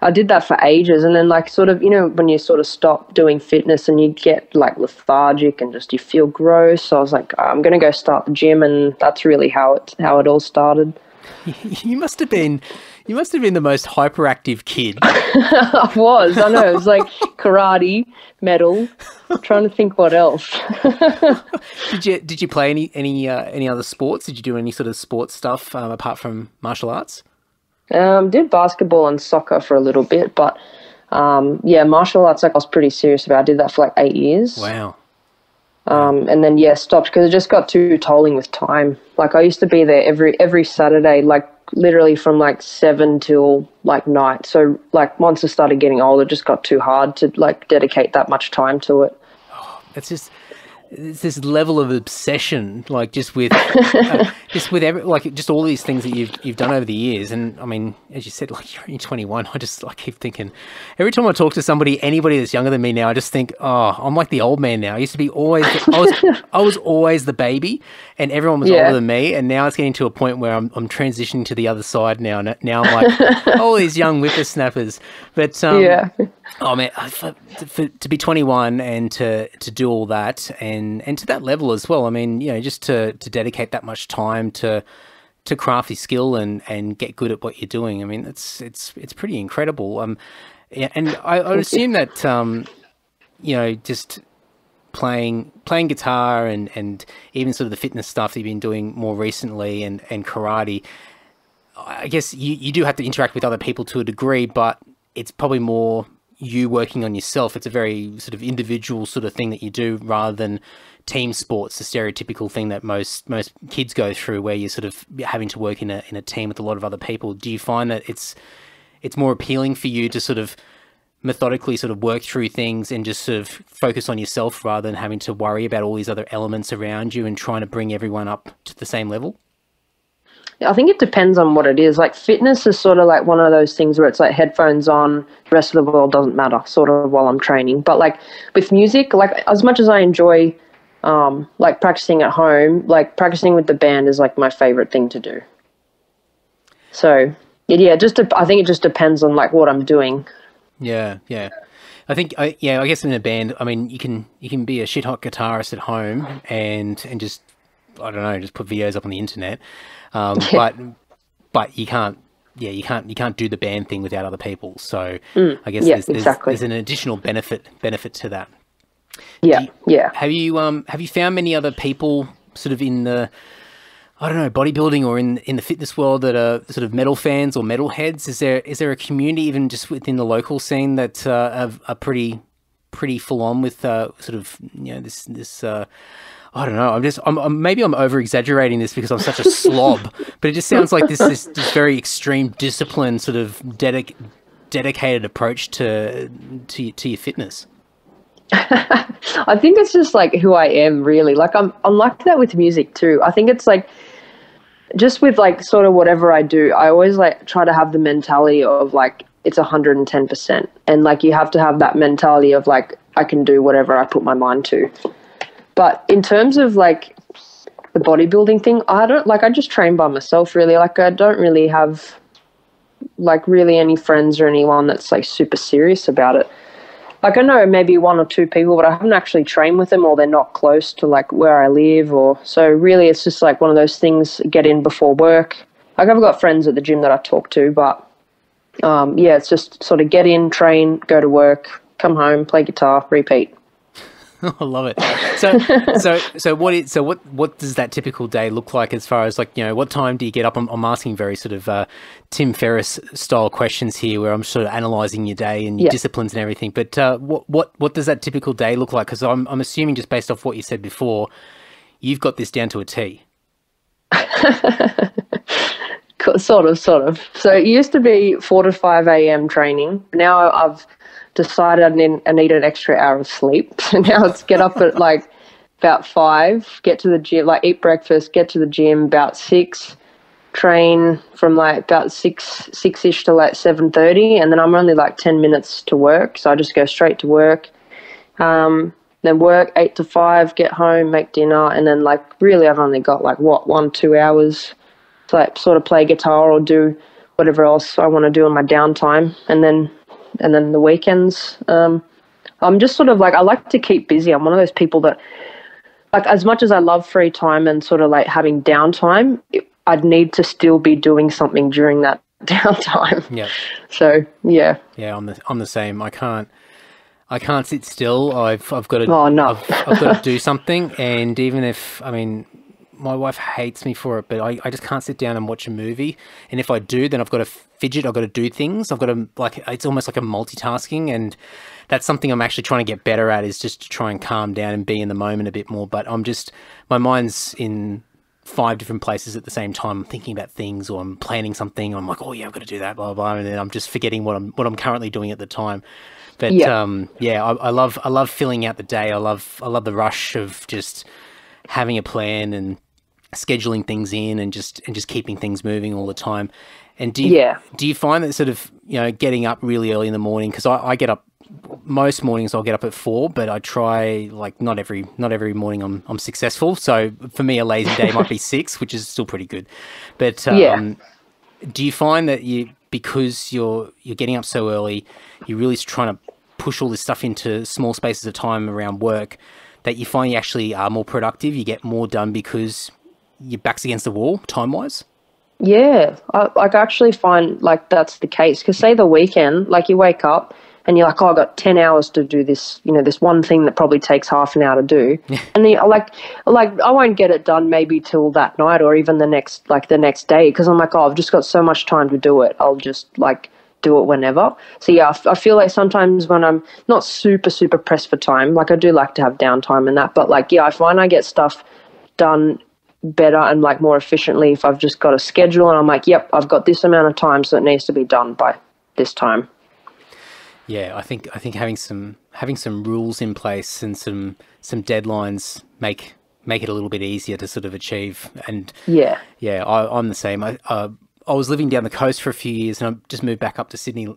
C: I did that for ages. And then like sort of, you know, when you sort of stop doing fitness and you get like lethargic and just you feel gross. So I was like, I'm going to go start the gym. And that's really how it all started.
B: You must have been the most hyperactive kid.
C: I know. It was like karate, metal. I'm trying to think what else.
B: Did you play any other sports? Did you do any sort of sports stuff apart from martial arts?
C: Did basketball and soccer for a little bit, but yeah, martial arts, like I was pretty serious about. I did that for like 8 years.
B: Wow.
C: And then stopped because it just got too tolling with time. Like I used to be there every Saturday, like literally from like 7 till like night. So like once I started getting older, it just got too hard to like dedicate that much time to it.
B: It's this level of obsession, like just with just all these things that you've done over the years. And I mean, as you said, like you're only 21. I keep thinking every time I talk to anybody that's younger than me now, I just think, oh, I'm like the old man now. I used to be I was always the baby, and everyone was older than me. And now it's getting to a point where I'm transitioning to the other side now. Now I'm like all these young whippersnappers. But oh man, to be 21 and to do all that and to that level as well. I mean, you know, just to dedicate that much time to craft your skill and get good at what you're doing. I mean, it's pretty incredible. Yeah, and I would assume that you know, just playing guitar and even sort of the fitness stuff that you've been doing more recently and karate, I guess you do have to interact with other people to a degree, but it's probably more you working on yourself. It's a very sort of individual sort of thing that you do rather than team sports, the stereotypical thing that most kids go through, where you're sort of having to work in a team with a lot of other people. Do you find that it's more appealing for you to sort of methodically sort of work through things and just sort of focus on yourself rather than having to worry about all these other elements around you and trying to bring everyone up to the same level?
C: I think it depends on what it is. Like fitness is sort of like one of those things where it's like headphones on, the rest of the world doesn't matter sort of while I'm training. But like with music, like as much as I enjoy like practicing at home, like practicing with the band is like my favorite thing to do. So yeah, I think it just depends on like what I'm doing.
B: Yeah. I think, I guess in a band, I mean, you can be a shit hot guitarist at home and just, I don't know, just put videos up on the internet. But you can't do the band thing without other people. So I guess there's an additional benefit to that.
C: Yeah.
B: Have you found many other people sort of in the, I don't know, bodybuilding or in the fitness world that are sort of metal fans or metal heads? Is there a community even just within the local scene that are pretty full on with sort of, you know, this I don't know. Maybe I'm over exaggerating this because I'm such a slob, but it just sounds like this very extreme discipline, sort of dedicated approach to your fitness.
C: I think it's just like who I am, really. Like I'm like that with music too. I think it's like just with like sort of whatever I do, I always like try to have the mentality of like it's 110%, and like you have to have that mentality of like I can do whatever I put my mind to. But in terms of like the bodybuilding thing, I just train by myself, really. Like I don't really have like really any friends or anyone that's like super serious about it. Like I know maybe one or two people, but I haven't actually trained with them, or they're not close to like where I live, or so really it's just like one of those things, get in before work. Like I've got friends at the gym that I talk to, but yeah, it's just sort of get in, train, go to work, come home, play guitar, repeat.
B: I love it. So what does that typical day look like as far as like, you know, what time do you get up? I'm asking very sort of Tim Ferriss style questions here, where I'm sort of analysing your day and your disciplines and everything. But what does that typical day look like? Because I'm assuming, just based off what you said before, you've got this down to a T. Sort of. So it used to be 4 to 5 a.m. training. Now I've decided I need an extra hour of sleep. So now it's get up at like about 5, get to the gym, like eat breakfast, get to the gym about 6, train from like about 6-ish to like 7:30, and then I'm only like 10 minutes to work. So I just go straight to work. Then work 8 to 5, get home, make dinner, and then like really I've only got like 1-2 hours to like sort of play guitar or do whatever else I want to do in my downtime. And then the weekends, I'm just sort of like, I like to keep busy. I'm one of those people that, like, as much as I love free time and sort of like having downtime, I'd need to still be doing something during that downtime. Yeah.
C: So yeah.
B: Yeah, I'm the same. I can't sit still. I've got to.
C: Oh no.
B: I've got to do something, and even if, I mean, my wife hates me for it, but I just can't sit down and watch a movie. And if I do, then I've got to fidget. I've got to do things. I've got to, like, it's almost like a multitasking, and that's something I'm actually trying to get better at, is just to try and calm down and be in the moment a bit more. But my mind's in 5 different places at the same time. I'm thinking about things, or I'm planning something. I'm like, oh yeah, I've got to do that, blah, blah, blah. And then I'm just forgetting what I'm currently doing at the time. But I love filling out the day. I love the rush of just having a plan and scheduling things in and just keeping things moving all the time. And do you find that sort of, you know, getting up really early in the morning? Because I get up, most mornings I'll get up at 4, but I try, like, not every morning I'm successful. So for me, a lazy day might be 6, which is still pretty good. But do you find that because you're getting up so early, you're really trying to push all this stuff into small spaces of time around work, that you find you actually are more productive, you get more done because your back's against the wall time-wise? Yeah, I actually find like that's the case. Because say the weekend, like you wake up and you're like, oh, I've got 10 hours to do this, you know, this one thing that probably takes half an hour to do. And then like I won't get it done maybe till that night or even the next day, because I'm like, oh, I've just got so much time to do it. I'll just like do it whenever. So yeah, I feel like sometimes when I'm not super, super pressed for time, like I do like to have downtime and that, but like, yeah, I find I get stuff done better and like more efficiently if I've just got a schedule and I'm like, yep, I've got this amount of time, so it needs to be done by this time. Yeah, I think having some rules in place and some deadlines make it a little bit easier to sort of achieve. And I'm the same. I was living down the coast for a few years, and I just moved back up to Sydney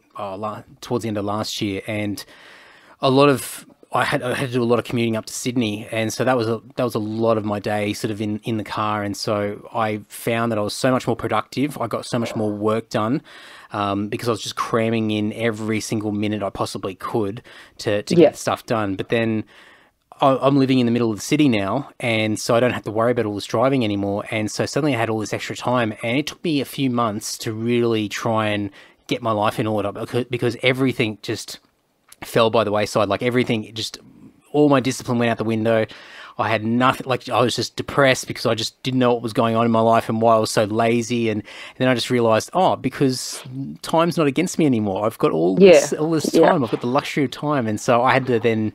B: towards the end of last year, and I had to do a lot of commuting up to Sydney, and so that was a lot of my day sort of in the car, and so I found that I was so much more productive. I got so much more work done because I was just cramming in every single minute I possibly could to get stuff done. But then I'm living in the middle of the city now, and so I don't have to worry about all this driving anymore, and so suddenly I had all this extra time, and it took me a few months to really try and get my life in order because everything just fell by the wayside. Like everything, just all my discipline went out the window. I had nothing, like I was just depressed because I just didn't know what was going on in my life and why I was so lazy. And then I just realized, because time's not against me anymore. I've got all this time. I've got the luxury of time. And so I had to then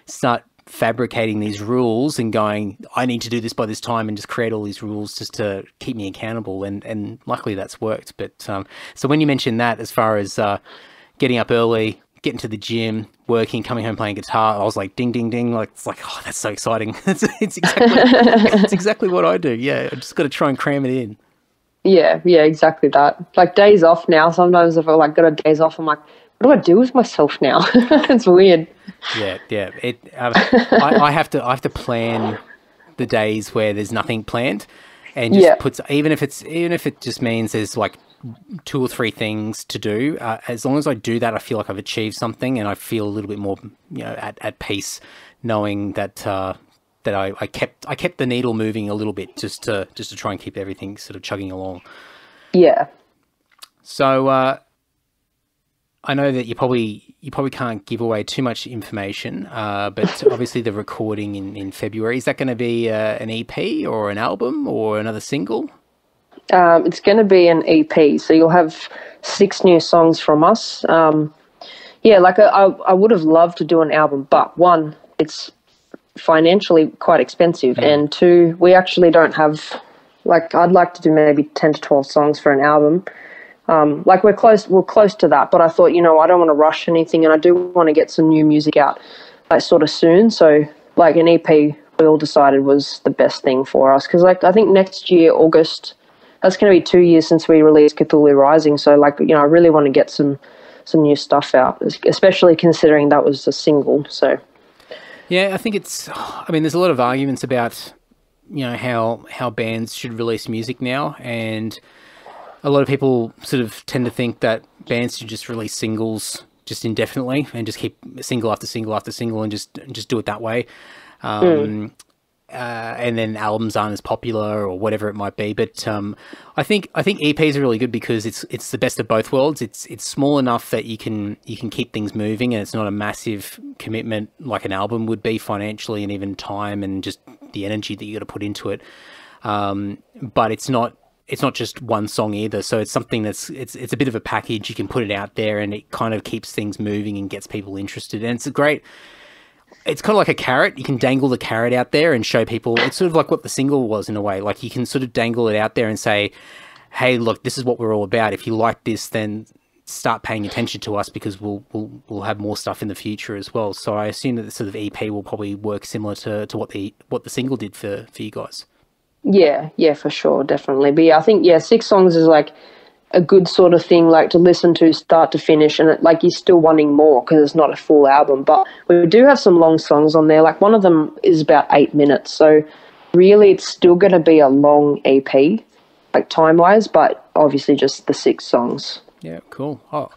B: start fabricating these rules and going, I need to do this by this time, and just create all these rules just to keep me accountable. And luckily that's worked. But so when you mentioned that, as far as getting up early, getting to the gym, working, coming home playing guitar, I was like, ding, ding, ding. Like, it's like, oh, that's so exciting. It's exactly what I do. Yeah, I just got to try and cram it in.
C: Yeah, exactly that. Like days off now, sometimes if I like got a days off, I'm like, what do I do with myself now? It's weird.
B: Yeah. I have to plan the days where there's nothing planned, and just even if it just means there's like 2 or 3 things to do. As long as I do that, I feel like I've achieved something, and I feel a little bit more, at peace, knowing that I kept the needle moving a little bit, just to try and keep everything sort of chugging along.
C: Yeah.
B: So I know that you probably can't give away too much information, but obviously the recording in February, is that going to be an EP or an album or another single?
C: It's going to be an EP, so you'll have 6 new songs from us. I would have loved to do an album, but 1, it's financially quite expensive, and 2, we actually don't have, like, I'd like to do maybe 10 to 12 songs for an album. We're close to that, but I thought, I don't want to rush anything, and I do want to get some new music out, like, sort of soon. So, like, an EP, we all decided was the best thing for us, because, like, I think next year, August, that's going to be 2 years since we released Cthulhu Rising. So, like, I really want to get some new stuff out, especially considering that was a single. So,
B: yeah, I think there's a lot of arguments about, how bands should release music now, and a lot of people sort of tend to think that bands should just release singles just indefinitely and just keep single after single after single and just do it that way. And then albums aren't as popular or whatever it might be. But I think EPs are really good because it's the best of both worlds. It's small enough that you can keep things moving, and it's not a massive commitment like an album would be financially, and even time and just the energy that you got to put into it. But it's not just one song either. So it's something it's a bit of a package. You can put it out there, and it kind of keeps things moving and gets people interested. And it's kind of like a carrot. You can dangle the carrot out there and show people. It's sort of like what the single was in a way. Like, you can sort of dangle it out there and say, hey, look, this is what we're all about. If you like this, then start paying attention to us, because we'll have more stuff in the future as well. So I assume that the sort of EP will probably work similar to what the single did for you guys.
C: Yeah, for sure, definitely. But yeah, I think 6 songs is like a good sort of thing, like, to listen to start to finish, and like, you're still wanting more because it's not a full album. But we do have some long songs on there. Like, one of them is about 8 minutes, so really it's still going to be a long EP, like, time wise, but obviously just the 6 songs.
B: Yeah, cool. Oh,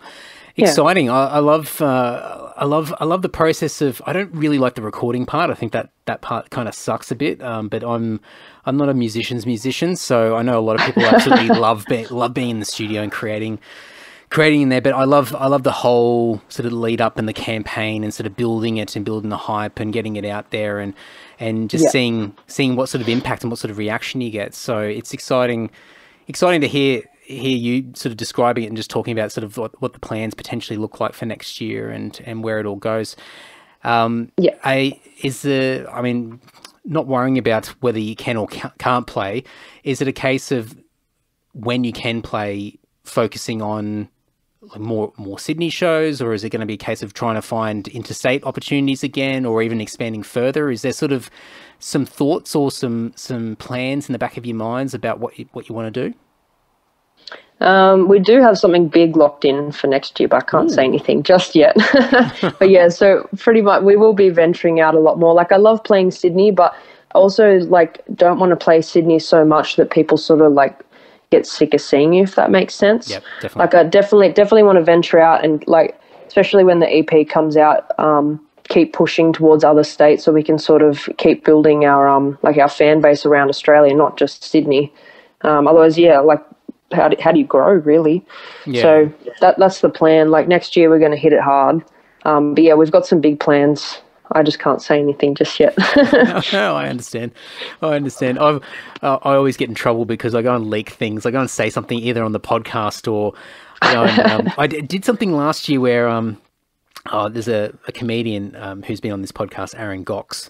B: exciting! Yeah. I love the process of. I don't really like the recording part. I think that part kind of sucks a bit. But I'm not a musician's musician, so I know a lot of people absolutely love being in the studio and creating in there. But I love the whole sort of lead up and the campaign and sort of building it and building the hype and getting it out there and just seeing what sort of impact and what sort of reaction you get. So it's exciting to hear you sort of describing it and just talking about sort of what the plans potentially look like for next year and where it all goes. Not worrying about whether you can or can't play, is it a case of when you can play focusing on more Sydney shows, or is it going to be a case of trying to find interstate opportunities again, or even expanding further? Is there sort of some thoughts or some plans in the back of your minds about what you want to do?
C: We do have something big locked in for next year, but I can't say anything just yet. But yeah, so pretty much we will be venturing out a lot more. Like, I love playing Sydney, but I also, like, don't want to play Sydney so much that people sort of, like, get sick of seeing you, if that makes sense.
B: Yep, definitely.
C: Like, I definitely want to venture out and, like, especially when the EP comes out, keep pushing towards other states so we can sort of keep building our our fan base around Australia, not just Sydney. Otherwise, how do you grow, really? Yeah. So that's the plan. Like, next year we're going to hit it hard. But yeah, we've got some big plans. I just can't say anything just yet.
B: No, I understand. I always get in trouble because I go and leak things. I go and say something either on the podcast or, I did something last year where there's a comedian who's been on this podcast, Aaron Gox,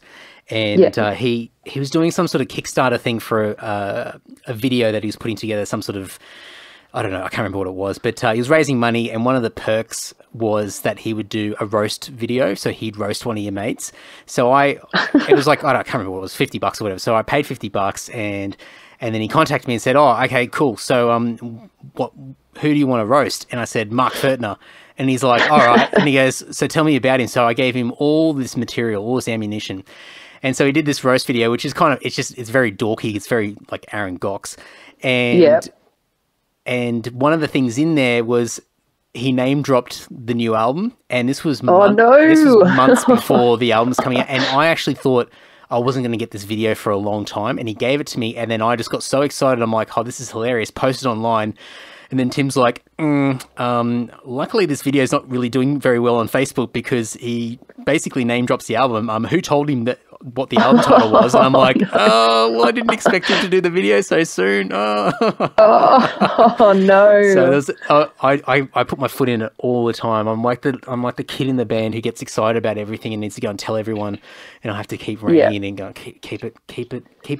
B: and he was doing some sort of Kickstarter thing for a video that he was putting together, some sort of, I don't know, I can't remember what it was, but he was raising money, and one of the perks was that he would do a roast video, so he'd roast one of your mates. So it was like, I can't remember what it was, $50 or whatever. So I paid $50, and then he contacted me and said, "Oh, okay, cool. So who do you want to roast?" And I said, "Mark Furtner." And he's like, "All right." And he goes, "So tell me about him." So I gave him all this material, all this ammunition. And so he did this roast video, which is it's very dorky. It's very like Aaron Gox. And one of the things in there was he name dropped the new album. And this was, this was months before the album's coming out. And I actually thought I wasn't going to get this video for a long time. And he gave it to me. And then I just got so excited. I'm like, oh, this is hilarious. Posted online. And then Tim's like, luckily this video is not really doing very well on Facebook because he basically name drops the album. Who told him what the album title was? And I'm like, oh, well, I didn't expect him to do the video so soon. Oh,
C: no.
B: So I put my foot in it all the time. I'm like the kid in the band who gets excited about everything and needs to go and tell everyone, and I have to keep reining in and go, keep it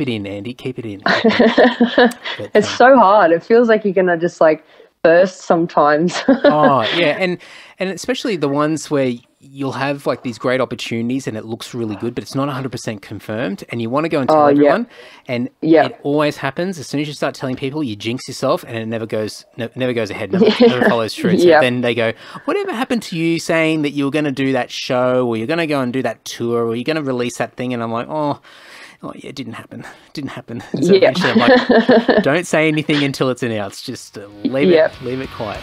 B: in, Andy, keep it in. But,
C: it's so hard. It feels like you're gonna just like burst sometimes.
B: Oh yeah, and especially the ones where you'll have like these great opportunities and it looks really good, but it's not 100% confirmed, and you want to go and tell everyone, and it always happens. As soon as you start telling people, you jinx yourself, and it never goes ahead, never follows through. So then they go, "Whatever happened to you saying that you were going to do that show, or you're going to go and do that tour, or you're going to release that thing?" And I'm like, oh yeah, it didn't happen. And so eventually I'm like, don't say anything until it's announced. Just leave it quiet.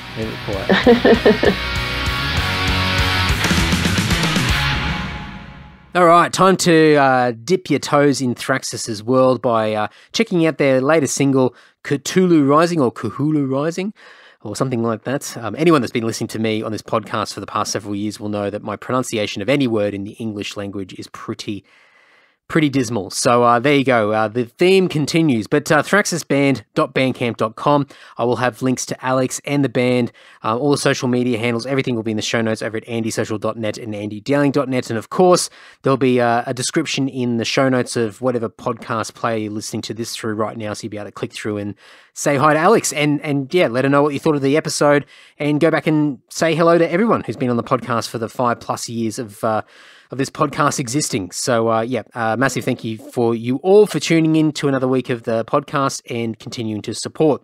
B: All right, time to dip your toes in Thraxas' world by checking out their latest single, Cthulhu Rising, or Cthulhu Rising, or something like that. Anyone that's been listening to me on this podcast for the past several years will know that my pronunciation of any word in the English language is pretty dismal. So there you go. The theme continues. But thraxasband.bandcamp.com. I will have links to Aleks and the band, all the social media handles. Everything will be in the show notes over at andysocial.net and andydowling.net. And of course, there'll be a description in the show notes of whatever podcast player you're listening to this through right now. So you'll be able to click through and say hi to Aleks and let her know what you thought of the episode, and go back and say hello to everyone who's been on the podcast for the 5+ years of this podcast existing. So massive thank you for you all for tuning in to another week of the podcast and continuing to support.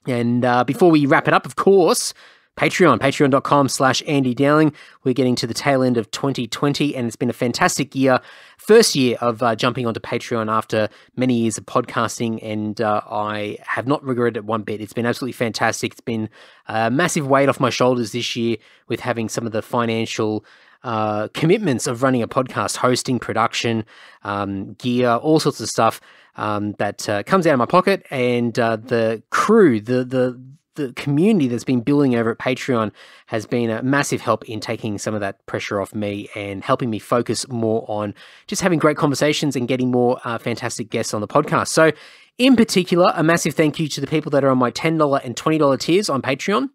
B: And before we wrap it up, of course, patreon.com/Andy Dowling. We're getting to the tail end of 2020, and it's been a fantastic year. First year of jumping onto Patreon after many years of podcasting, and I have not regretted it one bit. It's been absolutely fantastic. It's been a massive weight off my shoulders this year with having some of the financial commitments of running a podcast, hosting, production, gear, all sorts of stuff that comes out of my pocket, and the crew, the community that's been building over at Patreon has been a massive help in taking some of that pressure off me and helping me focus more on just having great conversations and getting more fantastic guests on the podcast. So in particular, a massive thank you to the people that are on my $10 and $20 tiers on Patreon.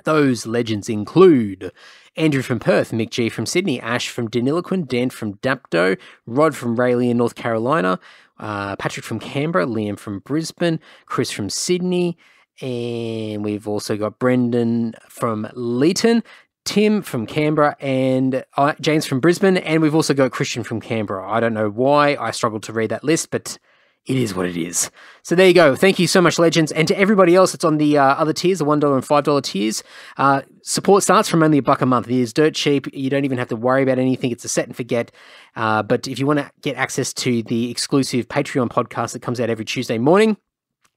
B: Those legends include Andrew from Perth, Mick G from Sydney, Ash from Deniliquin, Dan from Dapto, Rod from Rayleigh in North Carolina, Patrick from Canberra, Liam from Brisbane, Chris from Sydney, and we've also got Brendan from Leeton, Tim from Canberra, and James from Brisbane, and we've also got Christian from Canberra. I don't know why I struggled to read that list, but it is what it is. So there you go. Thank you so much, legends. And to everybody else that's on the other tiers, the $1 and $5 tiers, support starts from only $1 a month. It is dirt cheap. You don't even have to worry about anything. It's a set and forget. But if you want to get access to the exclusive Patreon podcast that comes out every Tuesday morning,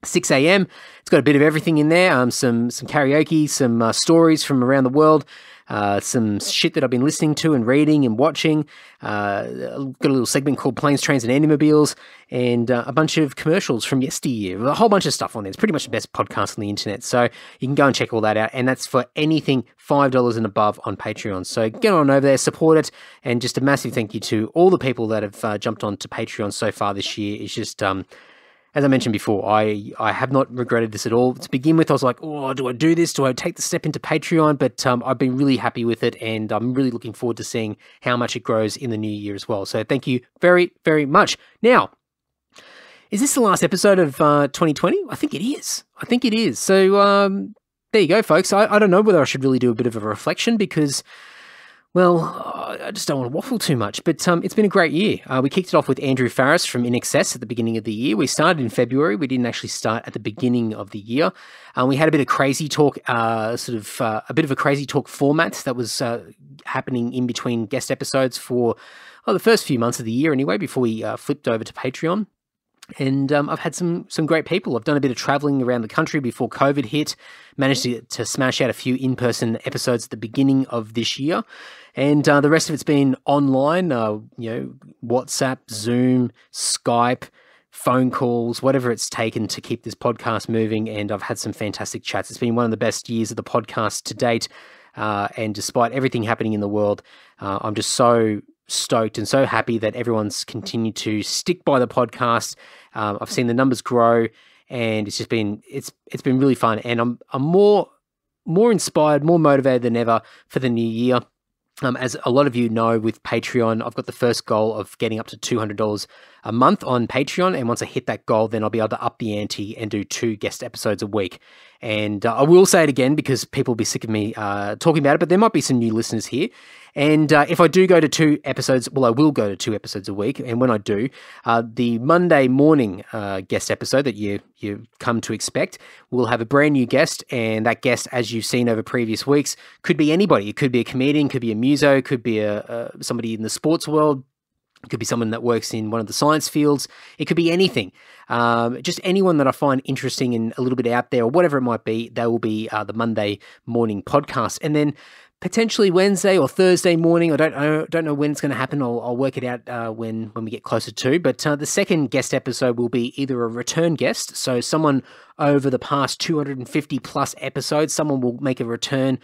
B: 6 a.m. It's got a bit of everything in there. Some karaoke, some stories from around the world, some shit that I've been listening to and reading and watching. Got a little segment called Planes, Trains and Automobiles, and a bunch of commercials from yesteryear. A whole bunch of stuff on there. It's pretty much the best podcast on the internet. So you can go and check all that out. And that's for anything $5 and above on Patreon. So get on over there, support it. And just a massive thank you to all the people that have jumped on to Patreon so far this year. It's just as I mentioned before, I have not regretted this at all. To begin with, I was like, oh, do I do this? Do I take the step into Patreon? But I've been really happy with it, and I'm really looking forward to seeing how much it grows in the new year as well. So thank you very, very much. Now, is this the last episode of 2020? I think it is. So there you go, folks. I don't know whether I should really do a bit of a reflection because, well, I just don't want to waffle too much, but it's been a great year. We kicked it off with Andrew Farris from In Excess at the beginning of the year. We started in February. We didn't actually start at the beginning of the year. We had a bit of crazy talk, a bit of a crazy talk format that was happening in between guest episodes for the first few months of the year anyway, before we flipped over to Patreon. And I've had some great people. I've done a bit of traveling around the country before COVID hit, managed to smash out a few in-person episodes at the beginning of this year. And the rest of it's been online, WhatsApp, Zoom, Skype, phone calls, whatever it's taken to keep this podcast moving. And I've had some fantastic chats. It's been one of the best years of the podcast to date. And despite everything happening in the world, I'm just so stoked and so happy that everyone's continued to stick by the podcast. I've seen the numbers grow, and it's been really fun. And I'm more inspired, more motivated than ever for the new year. As a lot of you know, with Patreon, I've got the first goal of getting up to $200 a month on Patreon. And once I hit that goal, then I'll be able to up the ante and do 2 guest episodes a week. And I will say it again because people will be sick of me talking about it, but there might be some new listeners here. And if I do go to 2 episodes, well, I will go to 2 episodes a week. And when I do, the Monday morning guest episode that you come to expect will have a brand new guest. And that guest, as you've seen over previous weeks, could be anybody. It could be a comedian, could be a muso, could be somebody in the sports world. It could be someone that works in one of the science fields. It could be anything. Just anyone that I find interesting and a little bit out there or whatever it might be, they will be the Monday morning podcast. And then potentially Wednesday or Thursday morning. I don't know when it's going to happen. I'll work it out when we get closer to. But the second guest episode will be either a return guest, so someone over the past 250 plus episodes, someone will make a return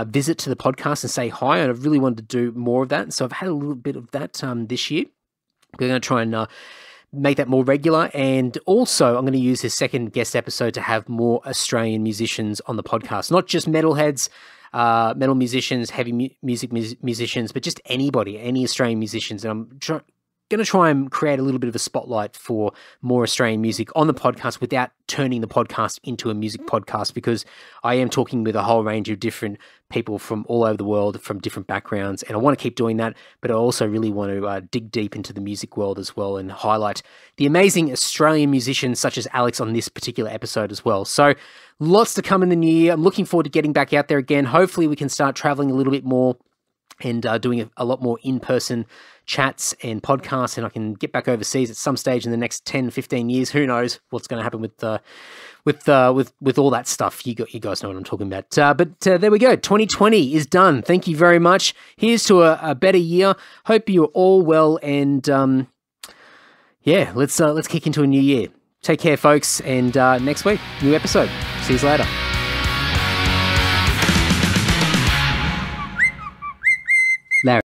B: visit to the podcast and say hi. And I've really wanted to do more of that. So I've had a little bit of that this year. We're going to try and make that more regular. And also, I'm going to use this second guest episode to have more Australian musicians on the podcast, not just metalheads, metal musicians, heavy music musicians, but just anybody, any Australian musicians. And I'm going to try and create a little bit of a spotlight for more Australian music on the podcast without turning the podcast into a music podcast, because I am talking with a whole range of different people from all over the world, from different backgrounds, and I want to keep doing that, but I also really want to dig deep into the music world as well and highlight the amazing Australian musicians such as Aleks on this particular episode as well. So lots to come in the new year. I'm looking forward to getting back out there again. Hopefully we can start traveling a little bit more and doing a lot more in-person chats and podcasts, and I can get back overseas at some stage in the next 10, 15 years. Who knows what's going to happen with all that stuff. You guys know what I'm talking about. But there we go. 2020 is done. Thank you very much. Here's to a better year. Hope you're all well, and let's kick into a new year. Take care, folks, and next week, new episode. See you later.